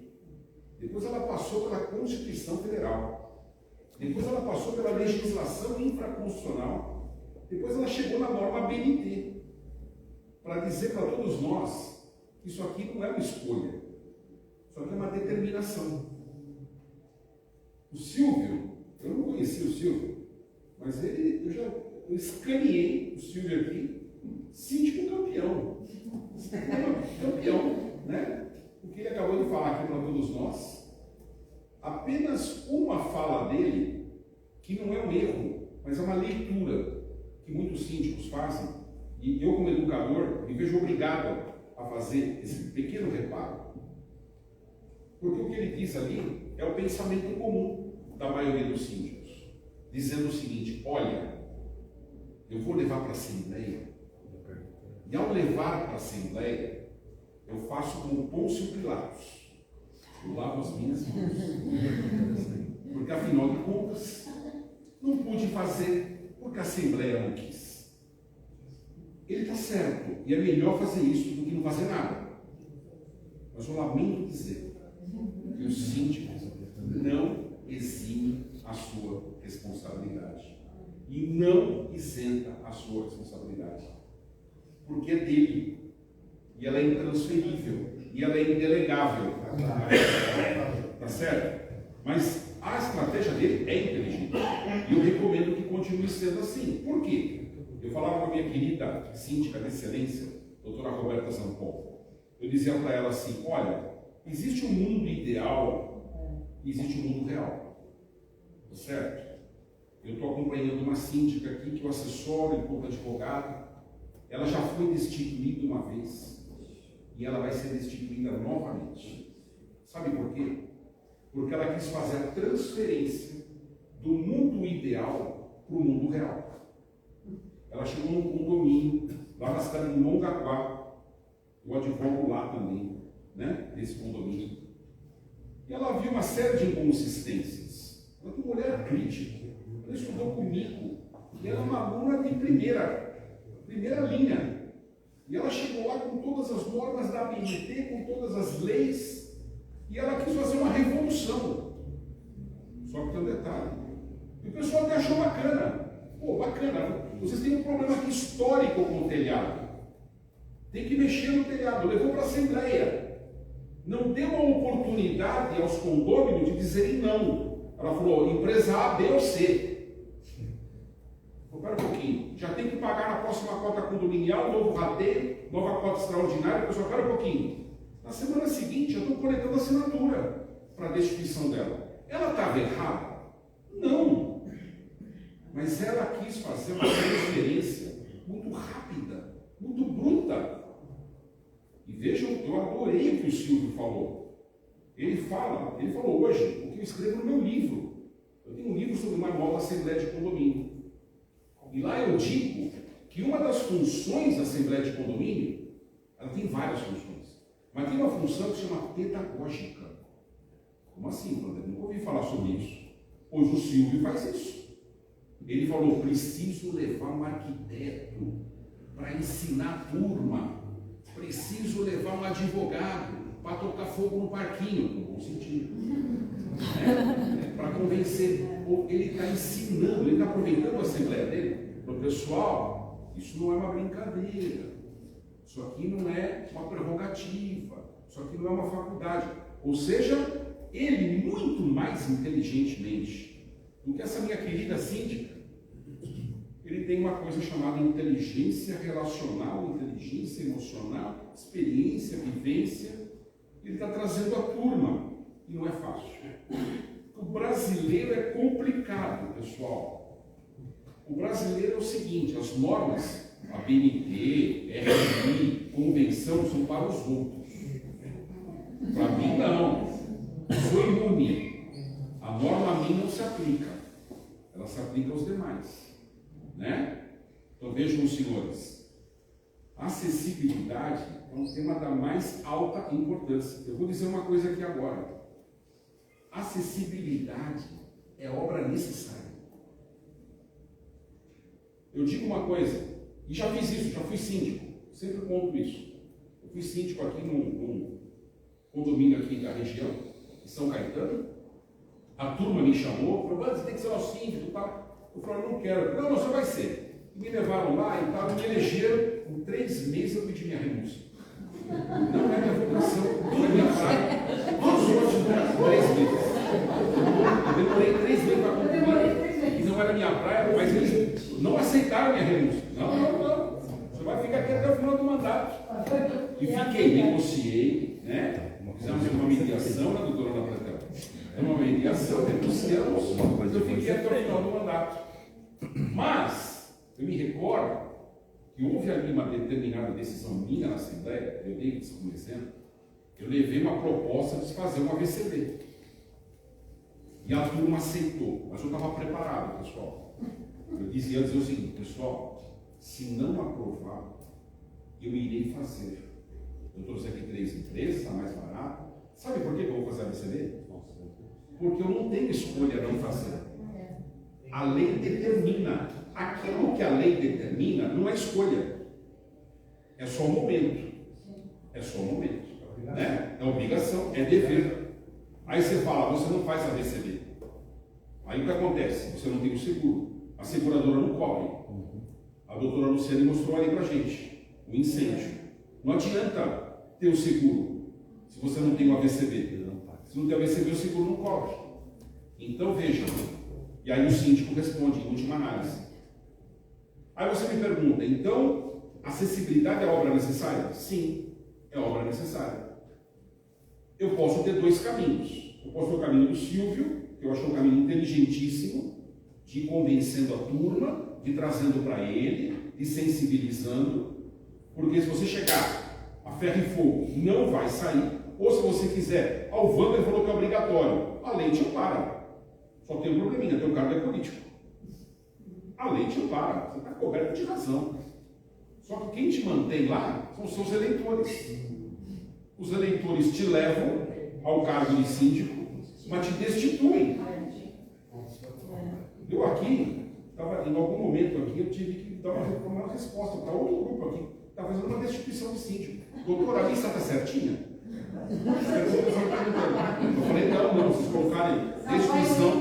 Depois ela passou pela Constituição Federal. Depois ela passou pela legislação infraconstitucional. Depois ela chegou na norma BNT, para dizer para todos nós que isso aqui não é uma escolha, isso aqui é uma determinação. O Silvio, eu não conhecia o Silvio, mas eu escaneei o Silvio aqui, síndico campeão. Campeão, né? O que ele acabou de falar aqui para todos nós, apenas uma fala dele, que não é um erro, mas é uma leitura que muitos síndicos fazem, e eu, como educador, me vejo obrigado a fazer esse pequeno reparo. Porque o que ele diz ali é o pensamento comum da maioria dos síndicos, dizendo o seguinte: olha, eu vou levar para a Assembleia, e ao levar para a Assembleia, eu faço como Pôncio Pilatos, eu lavo as minhas mãos, porque afinal de contas, não pude fazer porque a Assembleia não quis. Ele está certo, e é melhor fazer isso do que não fazer nada. Mas eu lamento dizer que o síndico não exime a sua responsabilidade e não isenta a sua responsabilidade, porque é dele, e ela é intransferível, e ela é indelegável. Tá certo? Mas a estratégia dele é inteligente, e eu recomendo que continue sendo assim. Por quê? Eu falava com a minha querida síndica de excelência, doutora Roberta Zampon. Eu dizia para ela assim: olha, existe um mundo ideal e existe um mundo real. Tá certo? Eu estou acompanhando uma síndica aqui que eu assessoro enquanto advogado. Ela já foi destituída uma vez e ela vai ser destituída novamente. Sabe por quê? Porque ela quis fazer a transferência do mundo ideal para o mundo real. Ela chegou num condomínio lá na cidade de Mongaguá. Eu advogo lá também, né? Nesse condomínio. E ela viu uma série de inconsistências. Ela tem uma olhar crítica. Ela estudou comigo. E ela é uma aluna de primeira linha. E ela chegou lá com todas as normas da ABNT, com todas as leis. E ela quis fazer uma revolução. Só que tem um detalhe. E o pessoal até achou bacana. Pô, bacana. Vocês têm um problema aqui histórico com o telhado. Tem que mexer no telhado. Levou para a Assembleia. Não deu a oportunidade aos condôminos de dizerem não. Ela falou: empresa A, B ou C. Espera um pouquinho. Já tem que pagar na próxima cota condominial, novo rateio, nova cota extraordinária. Pessoal, espera um pouquinho. Na semana seguinte, já estou coletando assinatura para a destituição dela. Ela estava errada? Não. Mas ela quis fazer uma transferência muito rápida, muito bruta. E vejam, eu adorei o que o Silvio falou. Ele falou hoje o que eu escrevo no meu livro. Eu tenho um livro sobre o manual da Assembleia de Condomínio. E lá eu digo que uma das funções da Assembleia de Condomínio, ela tem várias funções, mas tem uma função que se chama pedagógica. Como assim, Wander? Nunca ouvi falar sobre isso. Pois o Silvio faz isso. Ele falou: preciso levar um arquiteto para ensinar a turma. Preciso levar um advogado para tocar fogo no parquinho, no bom sentido. Para convencer. Ele está ensinando, ele está aproveitando a assembleia dele. Para o pessoal, isso não é uma brincadeira. Isso aqui não é uma prerrogativa. Isso aqui não é uma faculdade. Ou seja, ele muito mais inteligentemente do que essa minha querida síndica, ele tem uma coisa chamada inteligência relacional, inteligência emocional, experiência, vivência. Ele está trazendo a turma, e não é fácil. O brasileiro é complicado, pessoal. O brasileiro é o seguinte: as normas, a BNT, RI, convenção, são para os outros. Para mim, não. sou imune. A norma a mim não se aplica, ela se aplica aos demais, né? Então vejam, senhores, acessibilidade é um tema da mais alta importância. Eu vou dizer uma coisa aqui agora. Acessibilidade é obra necessária. Eu digo uma coisa, e já fiz isso, já fui síndico, sempre conto isso. Eu fui síndico aqui num condomínio aqui da região, em São Caetano. A turma me chamou, falou, você tem que ser o síndico e tal. Eu falei, não quero. Não, você vai ser. E me levaram lá e tal, me elegeram. Em 3 meses eu pedi minha renúncia. Não é minha vocação, não é minha praia. Todos os outros 3 meses. Eu demorei 3 meses para concluir. E não era minha praia, mas eles não aceitaram minha renúncia. Não. Você vai ficar aqui até o final do mandato. E fiquei, negociei, né? Fizemos uma mediação, né, doutora Ana Platão? É uma mediação, negociamos, eu fiquei até o final do mandato. Mas, eu me recordo que houve ali uma determinada decisão minha na Assembleia, eu dei isso como exemplo, eu levei uma proposta de fazer uma VCD. E a turma aceitou, mas eu estava preparado, pessoal. Eu dizia antes o seguinte, pessoal, se não aprovar, eu irei fazer. Eu trouxe aqui 3 empresas, está mais barato. Sabe por que eu vou fazer a VCD? Porque eu não tenho escolha não fazer. A lei determina. Aquilo que a lei determina não é escolha. É só um momento. É só um momento. Né? É obrigação, é dever. Aí você fala, você não faz a VCD. Aí o que acontece? Você não tem o seguro. A seguradora não cobre. A doutora Luciane mostrou ali pra gente. O incêndio. Não adianta ter o seguro se você não tem o AVCB. Se não tem o AVCB, o seguro não cobre. Então vejam, e aí o síndico responde em última análise. Aí você me pergunta, então, acessibilidade é obra necessária? Sim, é obra necessária. Eu posso ter 2 caminhos. Eu posso ter o caminho do Silvio, que eu acho um caminho inteligentíssimo, de ir convencendo a turma, de ir trazendo para ele, de sensibilizando, porque se você chegar a ferro e fogo, não vai sair. Ou se você quiser, o Wander falou que é obrigatório, a lei te ampara. Só tem um probleminha, teu cargo é político. A lei te ampara, você está coberto de razão. Só que quem te mantém lá são os seus eleitores. Os eleitores te levam ao cargo de síndico, mas te destituem. Eu aqui, em algum momento aqui, eu tive que dar uma resposta para outro grupo aqui. Está fazendo uma destituição de síndico. Doutora, a lista está certinha? Eu falei, não, vocês colocarem destituição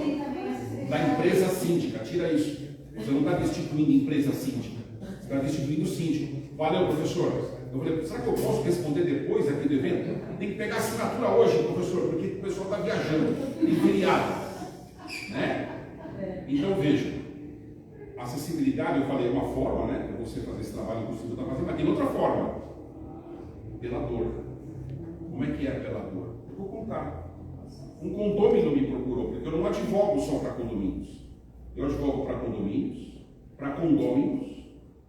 da empresa síndica, tira isso. Você não está destituindo a empresa síndica, você está destituindo o síndico. Valeu, professor. Eu falei, será que eu posso responder depois aqui do evento? Tem que pegar a assinatura hoje, professor, porque o pessoal está viajando, tem feriado. Né? Então vejam, acessibilidade, eu falei, é uma forma, né, para você fazer esse trabalho que o Silvio está fazendo, mas tem outra forma. Pelador. Como é que é pelador? Eu vou contar. Um condômino me procurou, porque eu não advogo só para condomínios. Eu advogo para condomínios, para condôminos,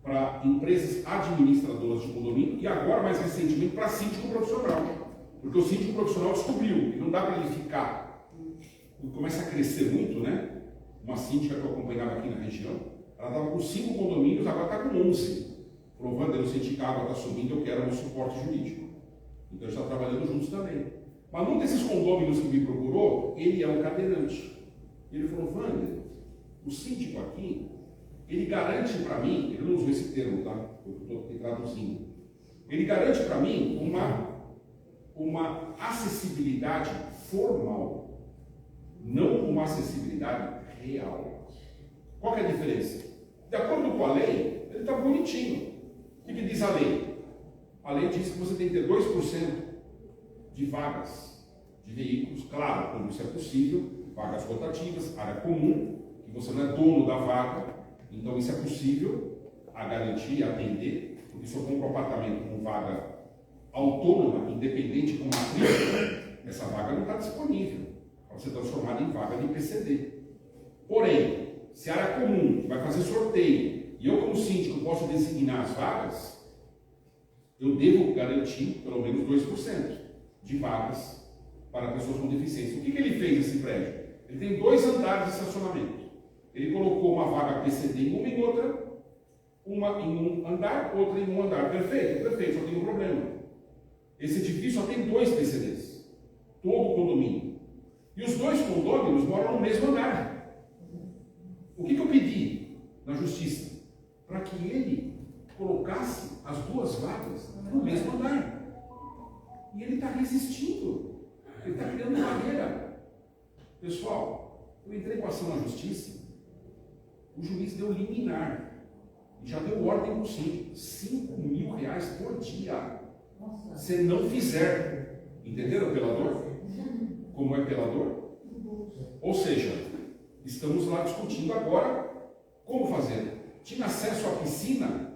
para empresas administradoras de condomínio e agora, mais recentemente, para síndico profissional. Porque o síndico profissional descobriu que não dá para ele ficar. Começa a crescer muito, né? Uma síndica que eu acompanhava aqui na região, ela estava com 5 condomínios, agora está com 11. Provando, eu senti que a água está subindo, eu quero um suporte jurídico. Então, a gente está trabalhando juntos também. Mas um desses condôminos que me procurou, ele é um cadeirante. Ele falou, Wander, o síndico aqui, ele garante para mim, ele não usou esse termo, tá? Eu estou traduzindo. Ele garante para mim uma acessibilidade formal, não uma acessibilidade real. Qual que é a diferença? De acordo com a lei, ele está bonitinho. O que diz a lei? A lei diz que você tem que ter 2% de vagas de veículos, claro, quando isso é possível, vagas rotativas, área comum, que você não é dono da vaga, então isso é possível, a garantir, a atender, porque se eu compro um apartamento com vaga autônoma, independente com matrícula, essa vaga não está disponível para ser transformada em vaga de PCD. Porém, se a área comum vai fazer sorteio e eu como síndico posso designar as vagas, eu devo garantir pelo menos 2% de vagas para pessoas com deficiência. O que ele fez esse prédio? Ele tem 2 andares de estacionamento. Ele colocou uma vaga PCD em uma e outra, uma em um andar, outra em um andar. Perfeito, perfeito, só tem um problema. Esse edifício só tem 2 PCDs, todo o condomínio. E os 2 condôminos moram no mesmo andar. O que eu pedi na justiça? Para que ele colocasse as 2 vagas no mesmo andar. E ele está resistindo. Ele está criando barreira. Pessoal, eu entrei com ação na justiça. O juiz deu liminar. E já deu ordem para o síndico. R$5.000 por dia. Se não fizer. Entenderam, apelador? Como é apelador? Ou seja, estamos lá discutindo agora como fazer. Tinha acesso à piscina,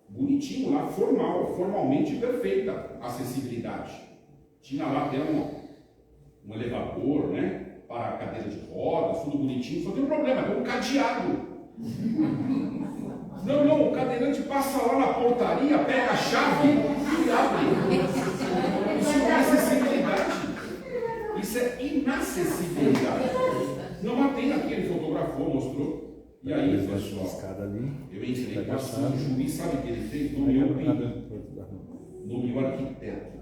bonitinho lá, formalmente perfeita, acessibilidade. Tinha lá até um elevador, né, para a cadeira de rodas, tudo bonitinho, só tem um problema, tem um cadeado. Não, o cadeirante passa lá na portaria, pega a chave e abre. Isso não é acessibilidade. Isso é inacessibilidade. Não a tem aqui, ele fotografou, mostrou. E aí, pessoal, eu entrei com ação, o juiz sabe o que ele fez? Nomeou arquiteto.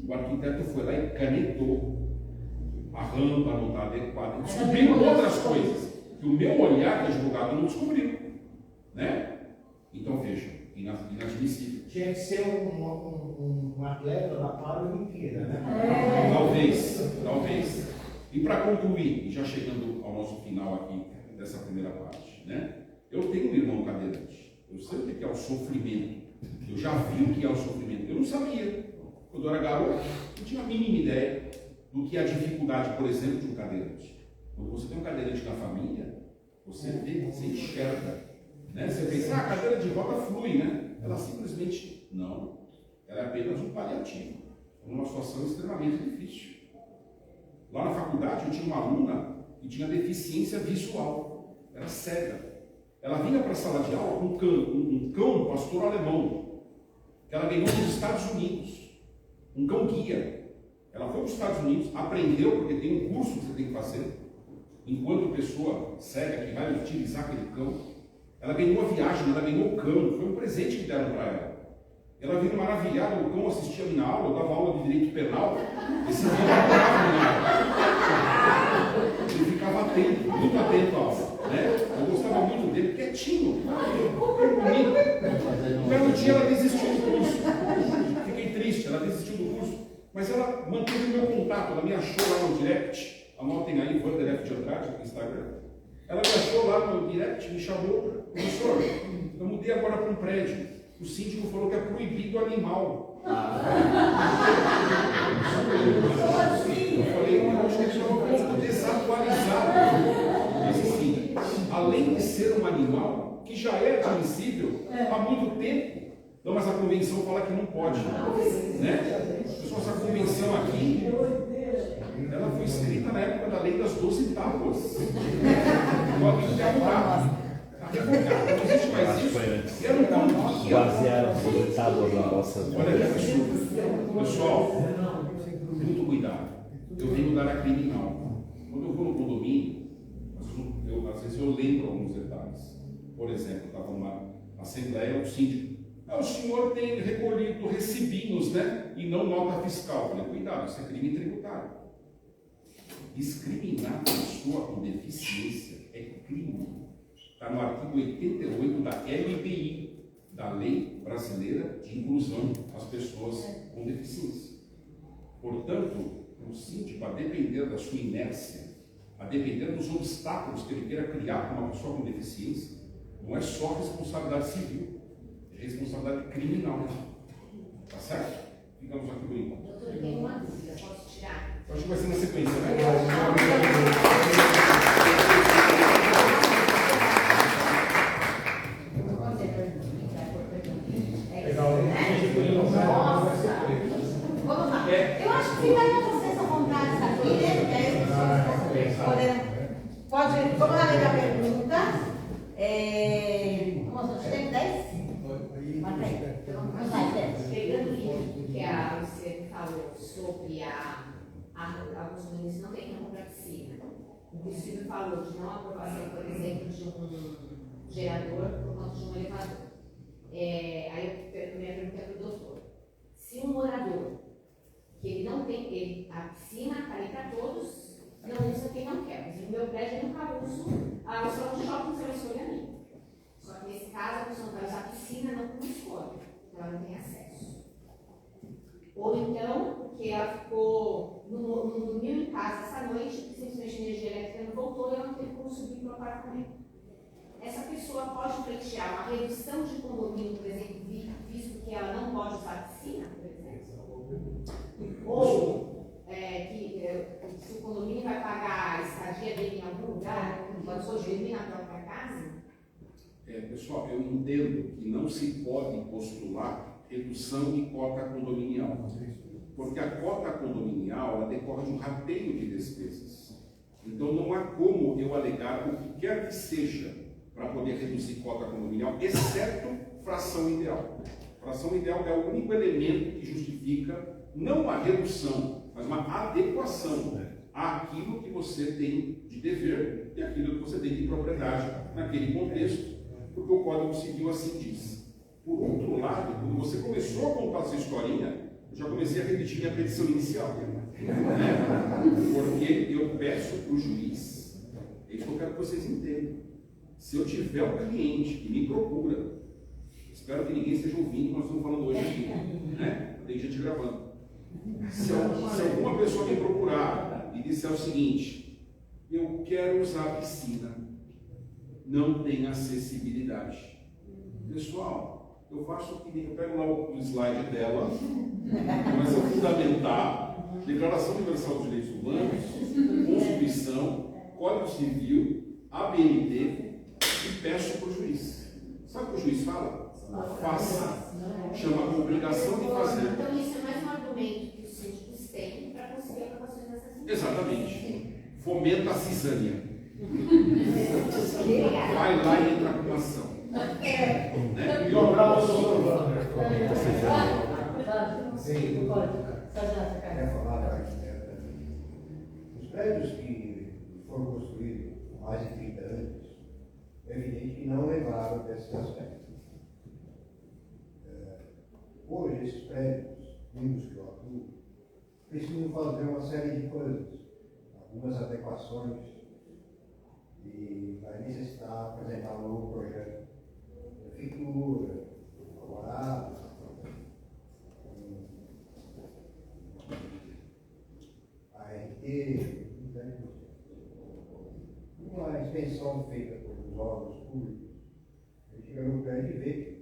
O arquiteto foi lá e canetou. A rampa não está adequada. Descobriram outras coisas que o meu olhar de advogado não descobriu. Né? Então, veja, inadmissível. Tinha que ser um atleta da Paralimpíada, né? Talvez. E para concluir, e já chegando ao nosso final aqui dessa primeira parte, né? Eu tenho um irmão cadeirante. Eu sei o que é o sofrimento. Eu já vi o que é o sofrimento. Eu não sabia. Quando eu era garoto, não tinha a mínima ideia do que é a dificuldade, por exemplo, de um cadeirante. Quando você tem um cadeirante na família, você vê, você enxerga. Né? Você pensa, a cadeira de roda flui, né? Ela simplesmente não. Ela é apenas um paliativo. É uma situação extremamente difícil. Lá na faculdade eu tinha uma aluna que tinha deficiência visual. Era cega. Ela vinha para a sala de aula com um cão pastor alemão, que ela ganhou nos Estados Unidos. Um cão guia. Ela foi para os Estados Unidos, aprendeu, porque tem um curso que você tem que fazer, enquanto pessoa cega que vai utilizar aquele cão. Ela ganhou a viagem, ela ganhou o cão, foi um presente que deram para ela. Ela viu maravilhada, o cão assistia a minha aula, eu dava aula de direito penal, esse cão ele ficava atento, muito atento à aula, né? Eu gostava muito dele, quietinho, bonito. Um belo dia ela desistiu do curso, fiquei triste, ela desistiu do curso, mas ela manteve o meu contato, ela me achou lá no direct, anotem aí, Wander F. de Andrade, no Instagram. Ela me achou lá no direct, me chamou, professor, eu mudei agora para um prédio. O síndico falou que é proibido animal. Eu falei, eu acho que ele estava um pouco desatualizado. Esse síndico, além de ser um animal, que já é admissível há muito tempo. Não, mas a convenção fala que não pode. Né? Pessoal, essa convenção aqui, ela foi escrita na época da lei das 12 tábuas. Alguém quer mudar. Não existe mais isso. Era um cão guia. Basearam as tábuas na nossa vida. Olha que absurdo. Pessoal, muito cuidado. Eu venho da área criminal. Quando eu vou no condomínio, às vezes eu lembro alguns detalhes. Por exemplo, eu estava numa assembleia, o síndico. O senhor tem recolhido recibinhos, né? E não nota fiscal. Eu falei, cuidado, isso é crime tributário. Discriminar pessoa com deficiência é crime. Está no artigo 88 da LBI, da Lei Brasileira de Inclusão às Pessoas com Deficiência. Portanto, o síndico, a depender da sua inércia, a depender dos obstáculos que ele queira criar para uma pessoa com deficiência, não é só responsabilidade civil, é responsabilidade criminal. Tá certo? Ficamos aqui por enquanto. Doutor, eu tenho uma dúvida, posso tirar? Acho que vai ser na sequência, né? Vamos lá. Eu acho que ficaria vocês à vontade aqui, né? Vamos lá ler a pergunta. Moça, você tem 10? Marca aí. Vamos lá, 10. Pegando o link que a Luciane falou sobre Alguns condomínios não têm campo para piscina. O que o Silvio falou de não aprovação, por exemplo, de um gerador por conta de um elevador. Aí a minha pergunta é para o doutor. Se um morador, que ele não tem, a piscina está ali para todos, não usa quem não quer. Mas no meu prédio eu nunca uso, a só no shopping você vai escolher a minha. Só que nesse caso a pessoa vai usar a piscina não como escolha, ela não tem acesso. Ou então, porque ela ficou no domingo em casa essa noite, simplesmente a energia elétrica não voltou e ela não teve como subir para o apartamento. Essa pessoa pode pleitear uma redução de condomínio, por exemplo, visto que ela não pode usar a piscina, por exemplo? Ou se o condomínio vai pagar a estadia dele em algum lugar, pode dormir na própria casa? Pessoal, eu entendo que não se pode postular redução de cota condominial, porque a cota condominial ela decorre de um rateio de despesas. Então não há como eu alegar o que quer que seja para poder reduzir cota condominial, exceto fração ideal. Fração ideal é o único elemento que justifica não a redução, mas uma adequação àquilo que você tem de dever e àquilo que você tem de propriedade naquele contexto, porque o Código Civil assim diz. Por outro lado, quando você começou a contar essa historinha, eu já comecei a repetir minha petição inicial. Porque eu peço para o juiz, é isso que eu quero que vocês entendam. Se eu tiver um cliente que me procura, espero que ninguém esteja ouvindo o que nós estamos falando hoje aqui, né? Tem gente gravando. Se alguma pessoa me procurar e disser o seguinte, eu quero usar a piscina, não tem acessibilidade. Pessoal, eu faço o que eu pego lá o slide dela, começo a fundamentar Declaração Universal dos Direitos Humanos, Constituição, Código Civil, ABNT e peço para o juiz. Sabe o que o juiz fala? Faça. Chama obrigação de fazer. Então isso é mais um argumento que os síndicos têm para conseguir aprovações dessas medidas. Exatamente. Fomenta a cisânia. Vai lá e entra com ação. Né? E o abraço. Sim, quer falar, os prédios que foram construídos há mais de 30 anos, é evidente que não levaram desses aspectos. Hoje, esses prédios, vindos que eu atuo, precisam fazer uma série de coisas, algumas adequações, e vai necessitar apresentar um novo projeto de prefeitura, elaborado, ART, uma inspeção feita pelos órgãos públicos. A gente chega no prédio e vê que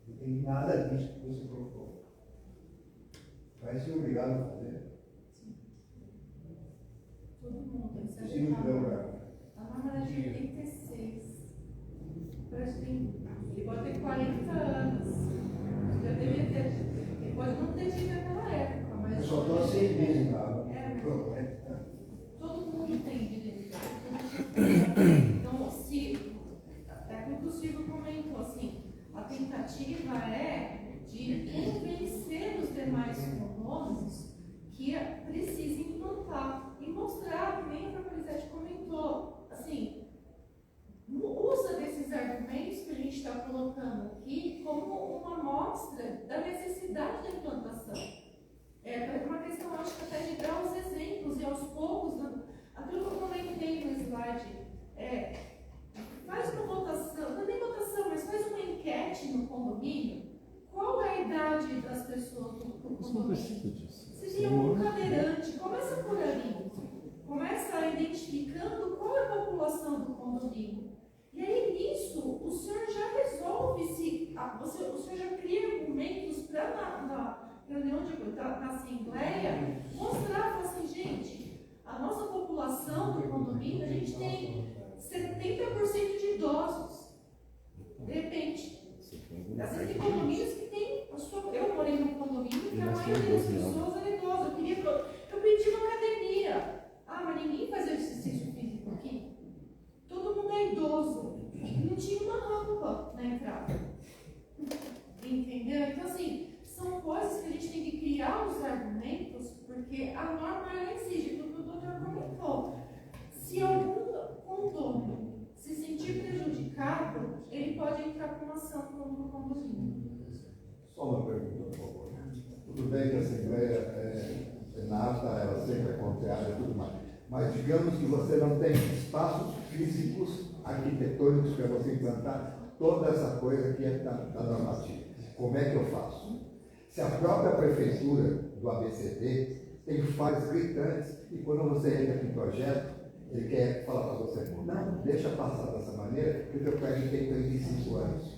não tem nada disso que você colocou. Vai ser obrigado a fazer. Todo mundo tem que ser Se não tiver lugar. A norma de 86. Ele pode ter 40 anos. Já deveria ter. Ele pode não ter tido naquela época, mas. Eu só estou há 6 meses na água. Todo mundo tem direito. Então, se. É como o Silvio comentou, assim, a tentativa é de convencer os demais condôminos que precisa implantar e mostrar, que nem a própria Lisete comentou, assim, usa desses argumentos que a gente está colocando aqui como uma amostra da necessidade da implantação. É uma questão, acho que até de dar os exemplos e aos poucos, aquilo que eu comentei no slide, faz uma votação, não é nem votação, mas faz uma enquete no condomínio. Qual é a idade das pessoas do condomínio? Se tem um cadeirante, começa por ali. Começa identificando qual é a população do condomínio. E aí, nisso, o senhor já resolve, o senhor já cria argumentos para na reunião na Assembleia, mostrar, falar assim, gente, a nossa população do condomínio, a gente tem 70% de idosos. De repente, às vezes tem condomínios que tem. Eu morei num condomínio que a maioria das pessoas era idosa. Eu pedi uma academia. Mas ninguém faz exercício físico aqui. Todo mundo é idoso. Não tinha uma rampa na entrada. Entendeu? Então, assim, são coisas que a gente tem que criar os argumentos, porque a norma ela existe. com uma ação como condomínio. Só uma pergunta, por favor. Tudo bem que a Assembleia é nata, ela sempre é contrária e tudo mais. Mas digamos que você não tem espaços físicos, arquitetônicos para você implantar toda essa coisa que é da normativa. Como é que eu faço? Se a própria prefeitura do ABCD tem falhas gritantes e quando você entra em projeto, ele quer falar para você, não, deixa passar dessa maneira, porque o teu prédio tem 35 anos.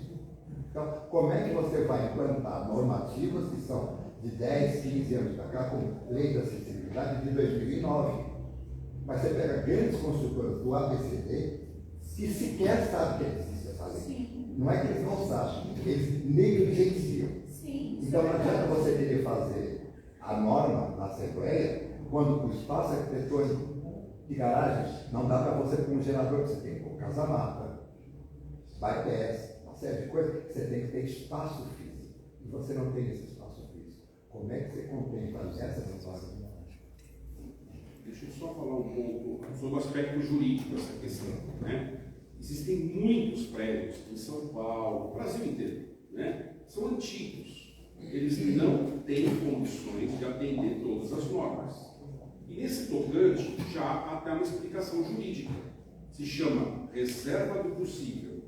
Então, como é que você vai implantar normativas que são de 10, 15 anos para cá, com lei da acessibilidade de 2009? Mas você pega grandes construtoras do ABCD que sequer sabem que existe essa lei. Sim. Não é que eles não sabem, eles negligenciam. Sim. Então não adianta você querer fazer a norma na Assembleia quando o espaço arquitetônico de garagem não dá para você pôr um gerador, você tem que pôr casa-mata, bypass, uma série de coisas, você tem que ter espaço físico. E você não tem esse espaço físico. Como é que você contempla essas situações? Deixa eu só falar um pouco sobre o aspecto jurídico dessa questão, né? Existem muitos prédios em São Paulo, no Brasil inteiro, né? São antigos. Eles não têm condições de atender todas as normas. E nesse tocante, já há até uma explicação jurídica. Se chama reserva do possível.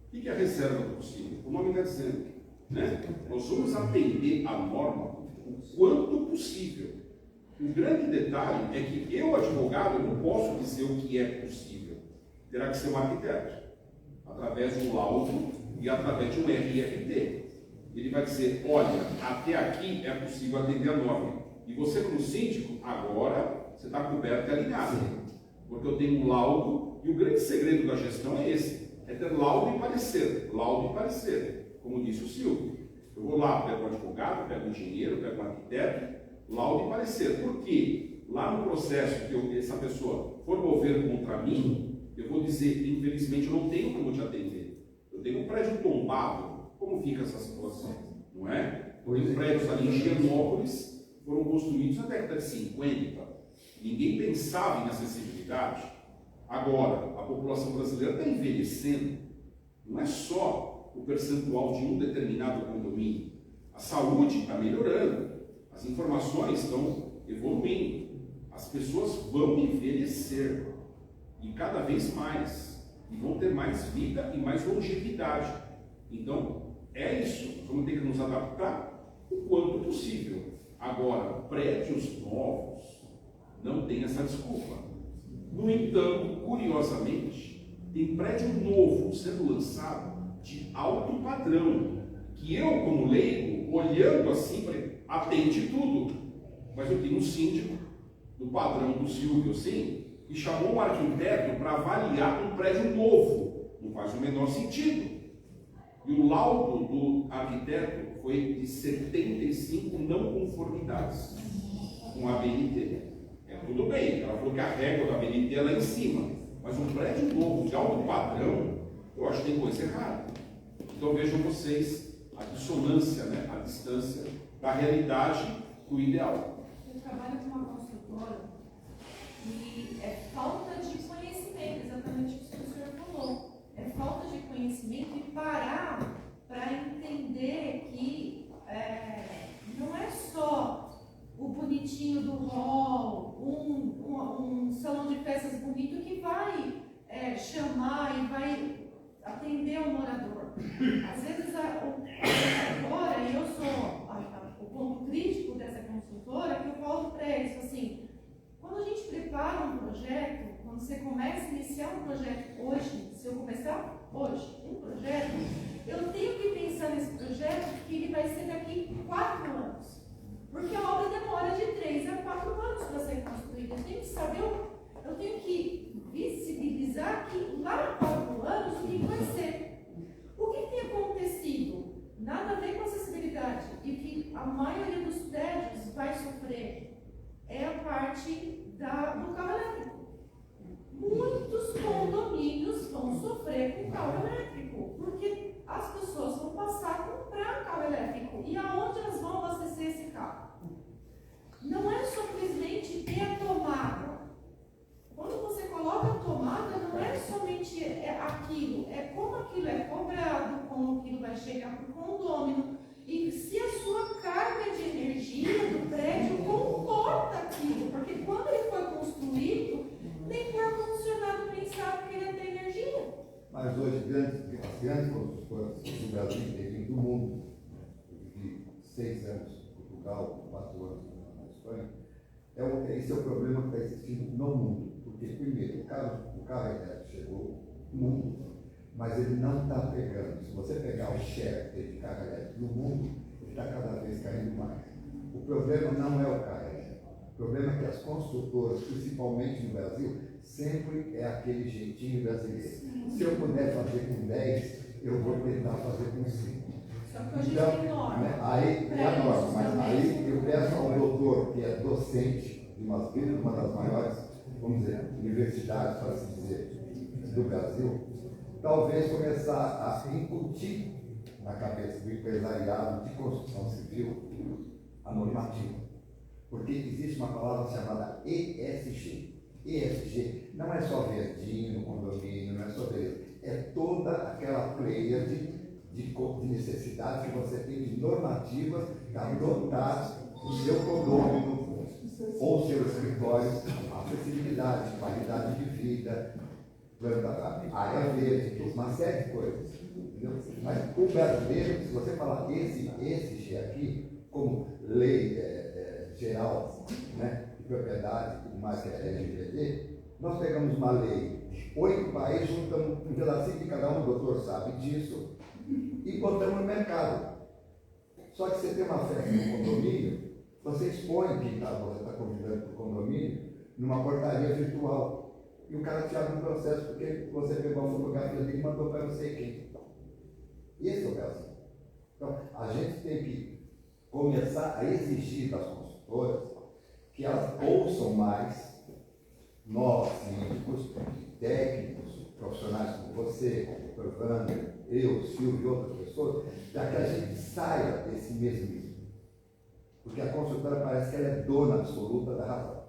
O que é a reserva do possível? O nome está dizendo, né? Nós vamos atender a norma o quanto possível. O grande detalhe é que eu, advogado, não posso dizer o que é possível. Terá que ser um arquiteto, através de um laudo e através de um RRT. Ele vai dizer, olha, até aqui é possível atender a norma. E você, como síndico, agora você está coberto e alinhado. Porque eu tenho um laudo, e o grande segredo da gestão é esse, é ter laudo e parecer. Laudo e parecer, como disse o Silvio. Eu vou lá, pego um advogado, pego um engenheiro, pego um arquiteto, laudo e parecer. Por quê? Lá no processo que essa pessoa for mover contra mim, eu vou dizer, infelizmente, eu não tenho como te atender. Eu tenho um prédio tombado. Como fica essa situação? Não é? Tem prédios ali em Higienópolis, foram construídos na década de 50. Ninguém pensava em acessibilidade. Agora, a população brasileira está envelhecendo. Não é só o percentual de um determinado condomínio. A saúde está melhorando. As informações estão evoluindo. As pessoas vão envelhecer. E cada vez mais. E vão ter mais vida e mais longevidade. Então, é isso. Nós vamos ter que nos adaptar o quanto possível. Agora, prédios novos não tem essa desculpa. No entanto, curiosamente, tem prédio novo sendo lançado de alto padrão, que eu, como leigo, olhando assim, atende tudo. Mas eu tenho um síndico do padrão do Silvio, assim, que chamou um arquiteto para avaliar um prédio novo. Não faz o menor sentido. E o laudo do arquiteto foi de 75 não conformidades com a BNT. É tudo bem, ela falou que a régua da BNT é lá em cima, mas um prédio novo de alto padrão, eu acho que tem coisa errada. Então vejam vocês a dissonância, né, a distância da realidade com o ideal. Eu trabalho com uma construtora e é falta de conhecimento, exatamente o que o senhor falou. É falta de conhecimento e parar para entender que não é só o bonitinho do hall, um salão de festas bonito que vai chamar e vai atender o morador. Às vezes agora, e eu sou o ponto crítico dessa consultora, que eu falo para eles assim, quando a gente prepara um projeto, quando você começa a iniciar um projeto hoje, se eu começar hoje um projeto, eu tenho que pensar nesse projeto que ele vai ser daqui 4 anos. Porque a obra demora de 3 a 4 anos para ser construída. Eu tenho que saber, eu tenho que visibilizar que lá a 4 anos o que vai ser. O que tem acontecido? Nada a ver com acessibilidade. E que a maioria dos prédios vai sofrer é a parte do carro elétrico. Muitos condomínios vão sofrer com carro elétrico, porque as pessoas vão passar a comprar carro elétrico. E aonde elas vão abastecer esse carro? Não é simplesmente ter a tomada. 4 anos na Espanha, esse é o problema que está existindo no mundo. Porque, primeiro, o carro elétrico chegou no mundo, mas ele não está pegando. Se você pegar o share de carro elétrico no mundo, ele está cada vez caindo mais. O problema não é o carro elétrico. O problema é que as construtoras, principalmente no Brasil, sempre é aquele jeitinho brasileiro. Se eu puder fazer com 10, eu vou tentar fazer com 5. Só que hoje tem norma. Né, aí é a norma, mas aí eu peço ao doutor, que é docente de uma das maiores, vamos dizer, universidades, para se dizer, do Brasil, talvez começar a incutir na cabeça do empresariado de construção civil a normativa. Porque existe uma palavra chamada ESG. ESG não é só verdinho no condomínio, não é só beleza. É toda aquela player de necessidades que você tem de normativas para dotar o seu condomínio ou o seu escritório, acessibilidade, qualidade de vida, área verde, uma série de coisas. Entendeu? Mas o brasileiro, se você falar esse ESG aqui, como lei geral, né, de propriedade, tudo mais que é LGBT, nós pegamos uma lei de 8 países, juntamos um pedacinho de cada um, o doutor sabe disso, e botamos no mercado. Só que você tem uma festa no condomínio, você expõe quem você está convidando para o condomínio numa portaria virtual. E o cara te abre um processo porque você pegou uma fotografia dele e mandou para não sei quem. Esse é o Brasil. Então, a gente tem que começar a exigir das consultoras que elas ouçam mais nós, síndicos, técnicos, profissionais como você, o Dr. Wander, eu, Silvio e outras pessoas, para que a gente saia desse mesmismo. Porque a consultora parece que ela é dona absoluta da razão.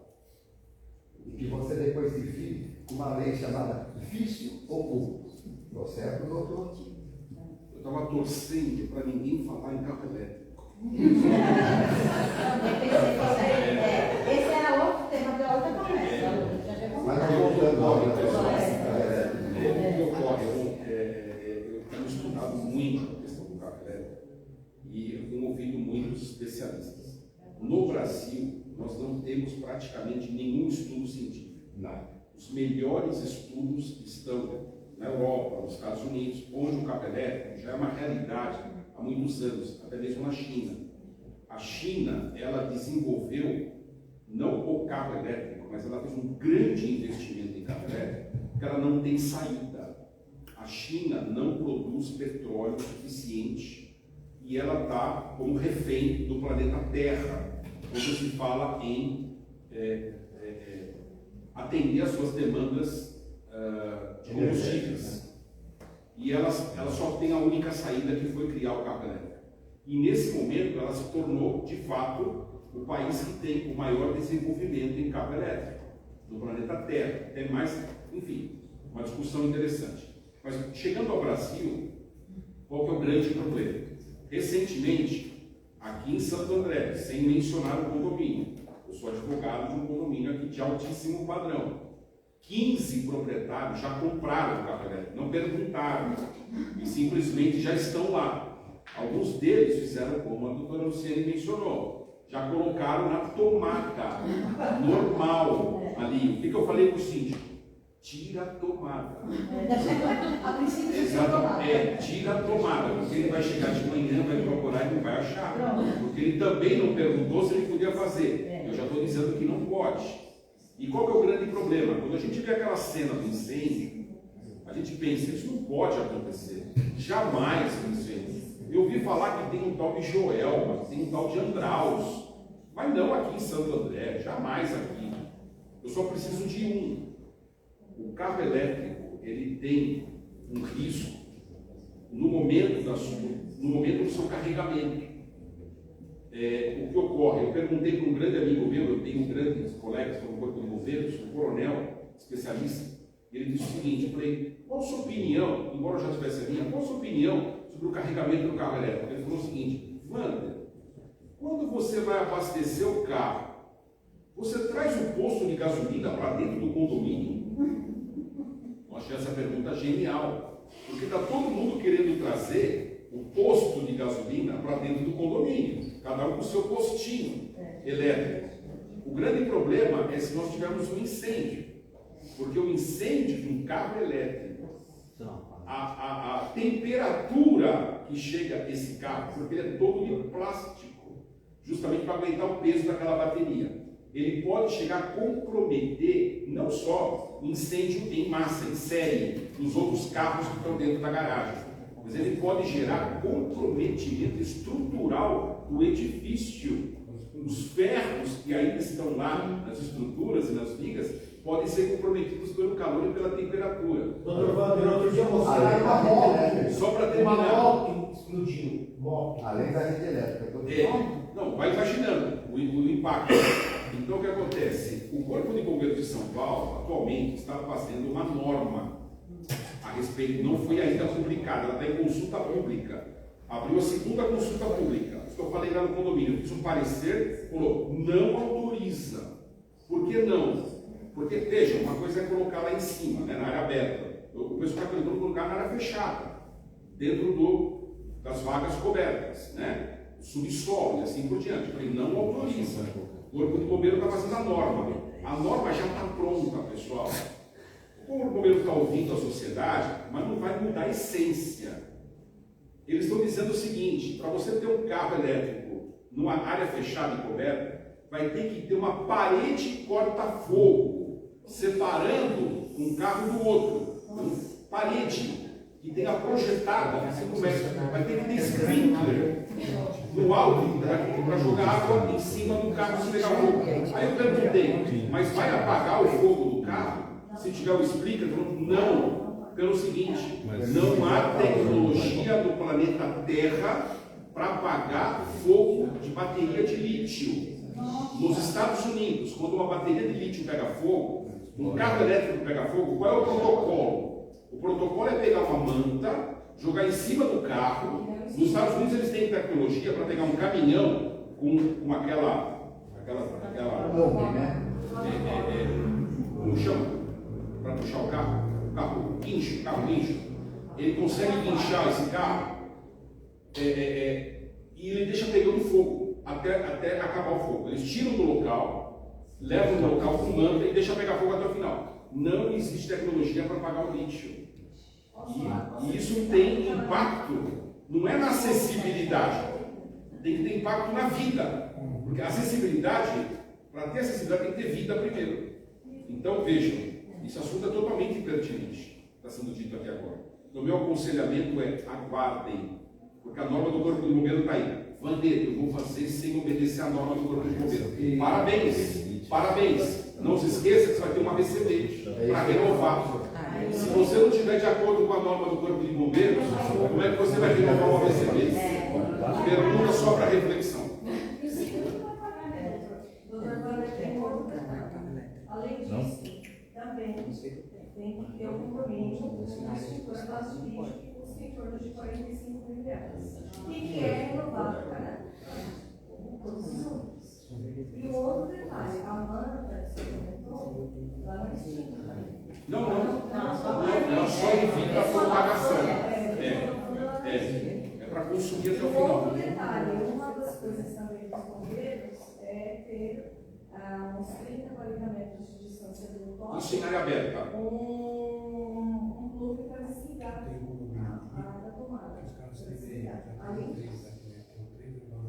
E que você depois se vire com uma lei chamada vício oculto. Estou certo, doutor? Eu estava torcendo para ninguém falar em carro elétrico. Esse era outro tema da outra conversa. Mas voltando ao O que ocorre? Eu tenho estudado muito a questão do carro elétrico e eu tenho ouvido muitos especialistas. No Brasil, nós não temos praticamente nenhum estudo científico. Não. Os melhores estudos estão na Europa, nos Estados Unidos, onde o carro elétrico já é uma realidade há muitos anos, até mesmo na China. A China, ela desenvolveu não o carro elétrico, mas ela fez um grande investimento em carro elétrico, porque ela não tem saída. A China não produz petróleo suficiente e ela está como refém do planeta Terra, quando se fala em atender às suas demandas de combustíveis. E ela só tem a única saída, que foi criar o carro elétrico. E nesse momento ela se tornou, de fato, o país que tem o maior desenvolvimento em carro elétrico do planeta Terra. Tem mais, enfim, uma discussão interessante. Mas chegando ao Brasil, qual que é o grande problema? Recentemente, aqui em Santo André, sem mencionar o condomínio, eu sou advogado de um condomínio aqui de altíssimo padrão. 15 proprietários já compraram o carro elétrico, não perguntaram, e simplesmente já estão lá. Alguns deles fizeram como a doutora Luciane mencionou, já colocaram na tomada, normal, ali. O que eu falei para o síndico? Tira a tomada. A princípio, Exatamente, tira a tomada, porque ele vai chegar de manhã, vai procurar e não vai achar. Porque ele também não perguntou se ele podia fazer. Eu já estou dizendo que não pode. E qual que é o grande problema? Quando a gente vê aquela cena do incêndio, a gente pensa, isso não pode acontecer. Jamais um incêndio. Eu ouvi falar que tem um tal de Joelma, tem um tal de Andraus, mas não aqui em Santo André, jamais aqui. Eu só preciso de um. O carro elétrico, ele tem um risco no momento do seu carregamento. O que ocorre? Eu perguntei para um grande amigo meu, eu tenho grandes colegas que eu Corpo de Bombeiros, um coronel especialista, e ele disse o seguinte, eu falei, qual a sua opinião, embora eu já tivesse a minha, qual a sua opinião sobre o carregamento do carro elétrico? Ele falou o seguinte, Wander, quando você vai abastecer o carro, você traz o posto de gasolina para dentro do condomínio? Eu achei essa pergunta genial, porque está todo mundo querendo trazer o posto de gasolina para dentro do condomínio, cada um com o seu postinho. elétrico. O grande problema é se nós tivermos um incêndio, porque o incêndio de um carro elétrico, a temperatura que chega esse carro, porque ele é todo de plástico, justamente para aguentar o peso daquela bateria, ele pode chegar a comprometer não só incêndio em massa, em série, nos outros carros que estão dentro da garagem, mas ele pode gerar comprometimento estrutural do edifício. Os ferros que ainda estão lá nas estruturas e nas vigas podem ser comprometidos pelo calor e pela temperatura. Doutor Wander, outro dia mostraram uma moto. Só para Uma terminar. moto explodiu. Moto. Além da rede elétrica. Não, vai imaginando o impacto. Então o que acontece? O Corpo de Bombeiros de São Paulo atualmente está fazendo uma norma a respeito, não foi ainda publicada, ela está em consulta pública. Abriu a segunda consulta pública. Isso que eu falei lá no condomínio, fiz um parecer, falou, não autoriza. Por que não? Porque, veja, uma coisa é colocar lá em cima, né, na área aberta. O pessoal está tentando colocar na área fechada, dentro das vagas cobertas, né? Subsolo e assim por diante. Eu falei, não autoriza. O Corpo de Bombeiro está fazendo a norma. A norma já está pronta, pessoal. O Corpo de Bombeiro está ouvindo a sociedade, mas não vai mudar a essência. Eles estão dizendo o seguinte, para você ter um carro elétrico numa área fechada e coberta, vai ter que ter uma parede corta-fogo, separando um carro do outro. Parede que tenha projetada, assim começa, vai ter que ter sprinkler no alto para jogar água em cima do carro se pegar fogo. Aí eu perguntei, mas vai apagar o fogo do carro se tiver o sprinkler? Não. Pelo seguinte, não há tecnologia no planeta Terra para apagar fogo de bateria de lítio. Nos Estados Unidos, quando uma bateria de lítio pega fogo, um carro elétrico pega fogo, qual é o protocolo? O protocolo é pegar uma manta, jogar em cima do carro. Nos Estados Unidos eles têm tecnologia para pegar um caminhão com aquela como chama? Para puxar o carro carro guincho, ele consegue guinchar esse carro e ele deixa pegando fogo até acabar o fogo. Eles tiram do local, levam no local com manta e deixam pegar fogo até o final. Não existe tecnologia para apagar o lítio. E isso tem impacto, não é na acessibilidade, tem que ter impacto na vida. Porque a acessibilidade, para ter acessibilidade, tem que ter vida primeiro. Então vejam, esse assunto é totalmente impertinente, está sendo dito aqui agora. O meu aconselhamento é aguardem, porque a norma do Corpo de Bombeiro está aí. Vander, eu vou fazer sem obedecer a norma do Corpo de Bombeiro. Parabéns, parabéns. Não se esqueça que você vai ter uma BCB para renovar. Se você não estiver de acordo com a norma do Corpo de Bombeiros, como é que você vai renovar uma BCB? Pergunta só para reflexão. Além disso, também tem que ter um compromisso com os espaços físicos em torno de 45 mil reais. O que é renovável, né? E o outro detalhe, a manta que você comentou, lá não existe. Não, só evita a propagação. É para consumir até o final. Outro detalhe, uma das coisas também dos bombeiros é ter uns 30, 40 metros de distância do local. Isso em área aberta. Um plug para desligar a tomada. Além disso,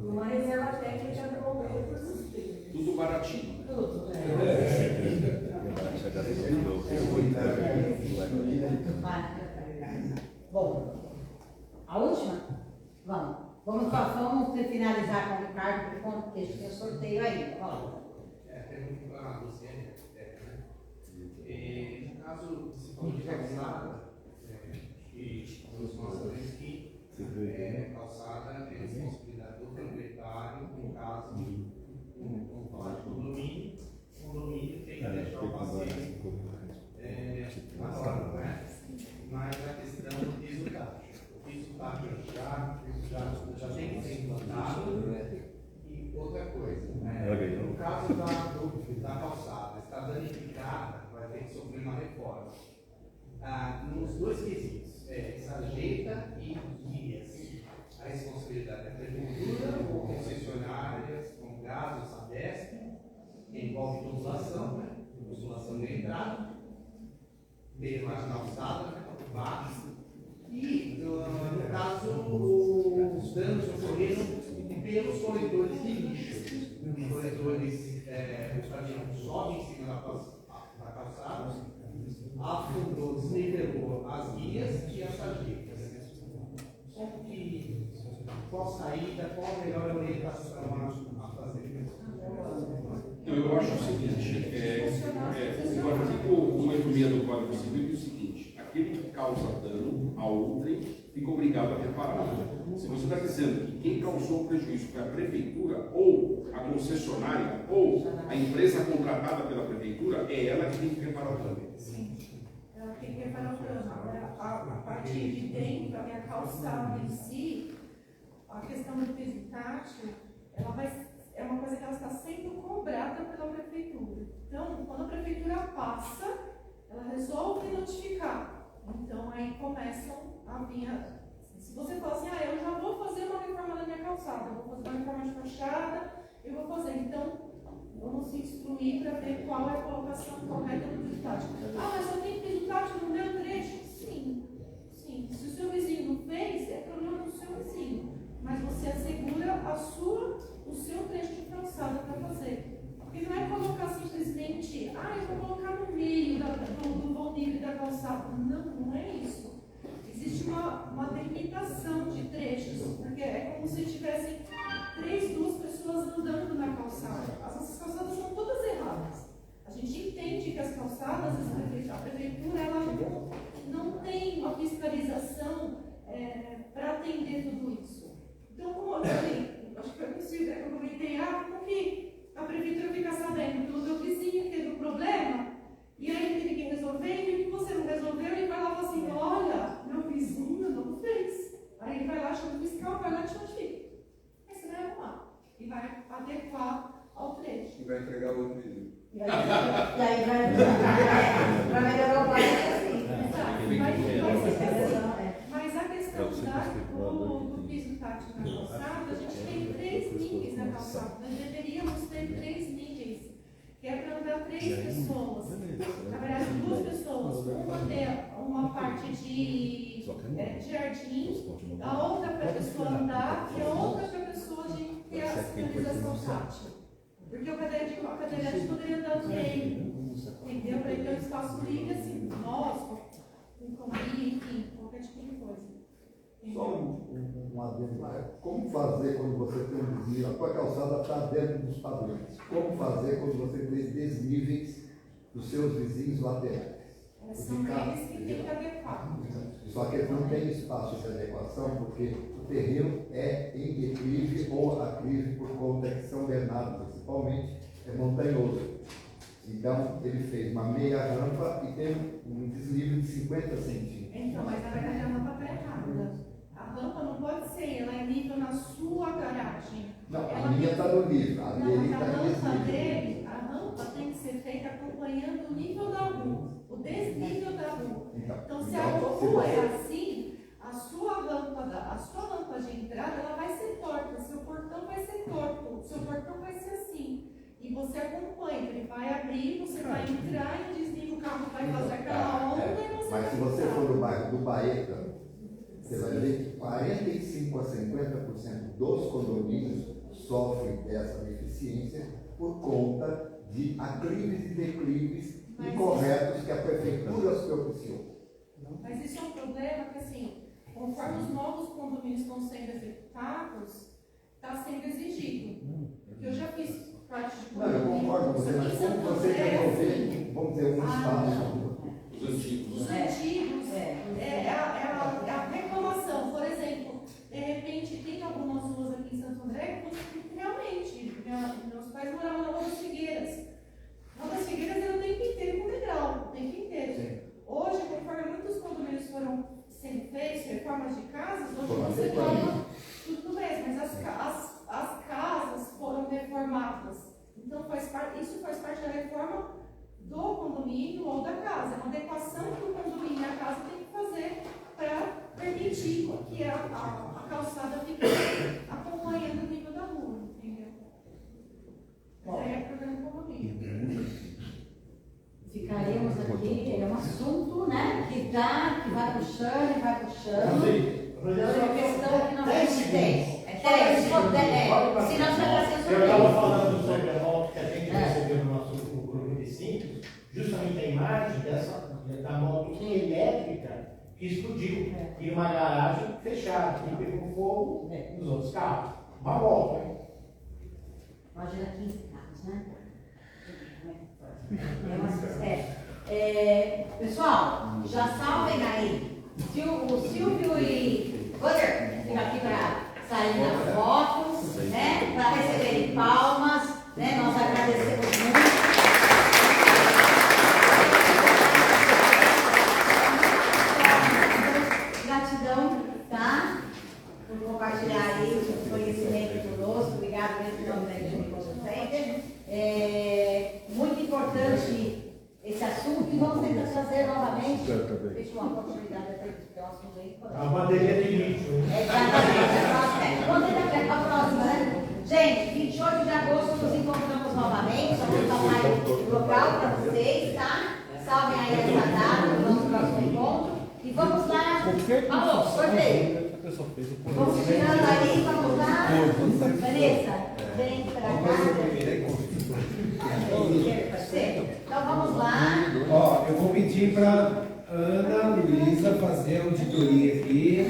uma reserva técnica do bombeiro para os tudo baratinho. Tudo. Bom, a última? Vamos finalizar com o Ricardo, por conta que tem sorteio ainda. Vamos. Pergunta para a Luciane, né? No caso, se for de calçada, e os nossos que calçada é responsabilidade do proprietário, no caso, vamos falar de condomínio, o condomínio tem que deixar o paciente na norma, né? Mas a questão do piso tátil. O piso tátil já tem que ser implantado. E outra coisa, no caso da calçada, está danificada, vai ter que sofrer uma reforma. Nos dois quesitos, sarjeta e guias, a responsabilidade da prefeitura ou concessionárias, como gás ou pedestre, que envolve tubulação, né? Tubulação de entrada, mesmo a calçada, né? Baixo. E, no caso, os danos ocorreram pelos coletores de lixo. Os coletores sobem em cima da calçada, afundou, desnivelou as guias e as sarjetas. Como que, qual saída, qual a melhor orientação a fazer? Não, eu acho o seguinte, o artigo 186 do Código Civil diz o seguinte: aquele que causa dano a outrem fica obrigado a reparar. Se você está dizendo que quem causou o prejuízo foi a prefeitura, ou a concessionária, ou a empresa contratada pela prefeitura, é ela que tem que reparar o dano. Sim, ela tem que reparar o dano. A partir de dentro, a minha calçada em si, a questão do piso tátil, é uma coisa que ela está sendo cobrada pela prefeitura. Então, quando a prefeitura passa, ela resolve notificar. Então, aí começam a vir. Se você fala assim, eu já vou fazer uma reforma na minha calçada, eu vou fazer uma reforma de fachada, eu vou fazer. Então, vamos se instruir para ver qual é a colocação correta do piso tátil. Mas eu tenho piso tátil no meu trecho? Sim. Se o seu vizinho não fez, é problema do seu vizinho. Mas você assegura o seu trecho de calçada para fazer. Porque não é colocar simplesmente, eu vou colocar no meio do vão livre da calçada. Não é isso. Existe uma delimitação de trechos, porque é como se tivessem duas pessoas andando na calçada. As nossas calçadas são todas erradas. A gente entende que as calçadas, a prefeitura, ela não tem uma fiscalização para atender tudo isso. Então, como eu falei, acho que foi possível que eu comentei, como que a prefeitura fica sabendo pelo meu vizinho que teve um problema, e aí ele teve que resolver, e o que você não resolveu, ele vai lá e fala assim, olha, meu vizinho não fez. Aí ele vai lá, chama o fiscal, vai lá e te notifica. Aí você vai arrumar e vai adequar ao trecho. E vai entregar o outro vizinho. E aí vai melhorar o bairro assim. Mas a questão do piso tátil na calçada, a gente tem 3 níveis na calçada. Nós deveríamos ter 3 níveis, que é para andar 3 pessoas. Na verdade, 2 pessoas. Uma ter uma parte de jardim, a outra para a pessoa andar e a outra para a pessoa ter a sinalização tátil. Porque o cadeirante poderia andar no meio, entendeu? Para ele ter um espaço livre, assim, nós, com comida, enfim, qualquer tipo de coisa. Só um adendo. Como fazer quando você tem um desnível? A tua calçada está dentro dos padrões. Como fazer quando você tem desníveis dos seus vizinhos laterais? São eles que têm que adequar. Só que não tem espaço de adequação porque o terreno é em declive ou aclive por conta que São Bernardo, principalmente, é montanhoso. Então, ele fez uma meia rampa e tem um desnível de 50 centímetros. Então, mas na verdade a rampa está errada. A rampa não pode ser, ela é nível na sua garagem. Não, a minha está no nível, a dele está em desnível. A rampa tem que ser feita acompanhando o nível da rua, o desnível da rua. Então, se a rua é assim, a sua rampa de entrada ela vai ser torta, seu portão vai ser torto, seu portão vai ser assim. E você acompanha, ele vai abrir, você vai entrar em desnível, o carro vai fazer aquela onda e você Mas se você for no bairro do Baeta, você vai ver que 45% a 50% dos condomínios sofrem dessa deficiência por conta de aclives e declives incorretos que a prefeitura os propiciou. Mas isso é um problema que, assim, conforme os novos condomínios estão sendo executados, está sendo exigido. Porque eu já fiz parte de condomínio. Não, eu concordo com você, mas como você resolver, vamos dizer, um espaço. Os antigos. Os antigos, é a reclamação. Por exemplo, de repente, tem algumas ruas aqui em Santo André que realmente, meus pais moravam na Rua das Figueiras. Na Rua das Figueiras era o tempo inteiro com degrau, o tempo inteiro. Sim. Hoje, conforme muitos condomínios foram sendo feitos, reformas de casas, hoje você toma tudo mesmo, mas as casas foram reformadas. Então, isso faz parte da reforma do condomínio ou da casa. É uma adequação que o condomínio e a casa tem que fazer para permitir que a calçada fique acompanhando o nível da rua, entendeu? Isso aí é programa condomínio. Ficaríamos aqui, é um assunto, né, que vai puxando e vai puxando. Então, é questão que nós temos 10. Se não vai ser Eu estava falando sobre a moto que a gente recebeu no nosso grupo de simples, justamente a imagem da moto elétrica que explodiu em uma garagem fechada, que pegou fogo nos outros carros. Uma moto, hein? Imagina 15 carros, né? Pessoal, já salvem aí. O Silvio e Butter ficam aqui para sair nas fotos, né? Para receberem palmas, né? Nós agradecemos muito. Gratidão, tá? Por compartilhar aí o conhecimento conosco. Obrigado mesmo pelo conhecimento. Muito importante esse assunto e vamos tentar trazer novamente. Deixa uma oportunidade até de um assunto aí. A bateria de lítio. Exatamente. Vamos tentar pegar a próxima, né? Gente, 28 de agosto nos encontramos novamente. Vamos dar um local para vocês, tá? Salvem aí essa data do nosso próximo encontro. E vamos lá. Alô, sorteio. Vamos tirando aí, vamos lá. Vanessa, vem para cá. Então vamos lá. Ó, eu vou pedir para Ana Luísa fazer a auditoria aqui.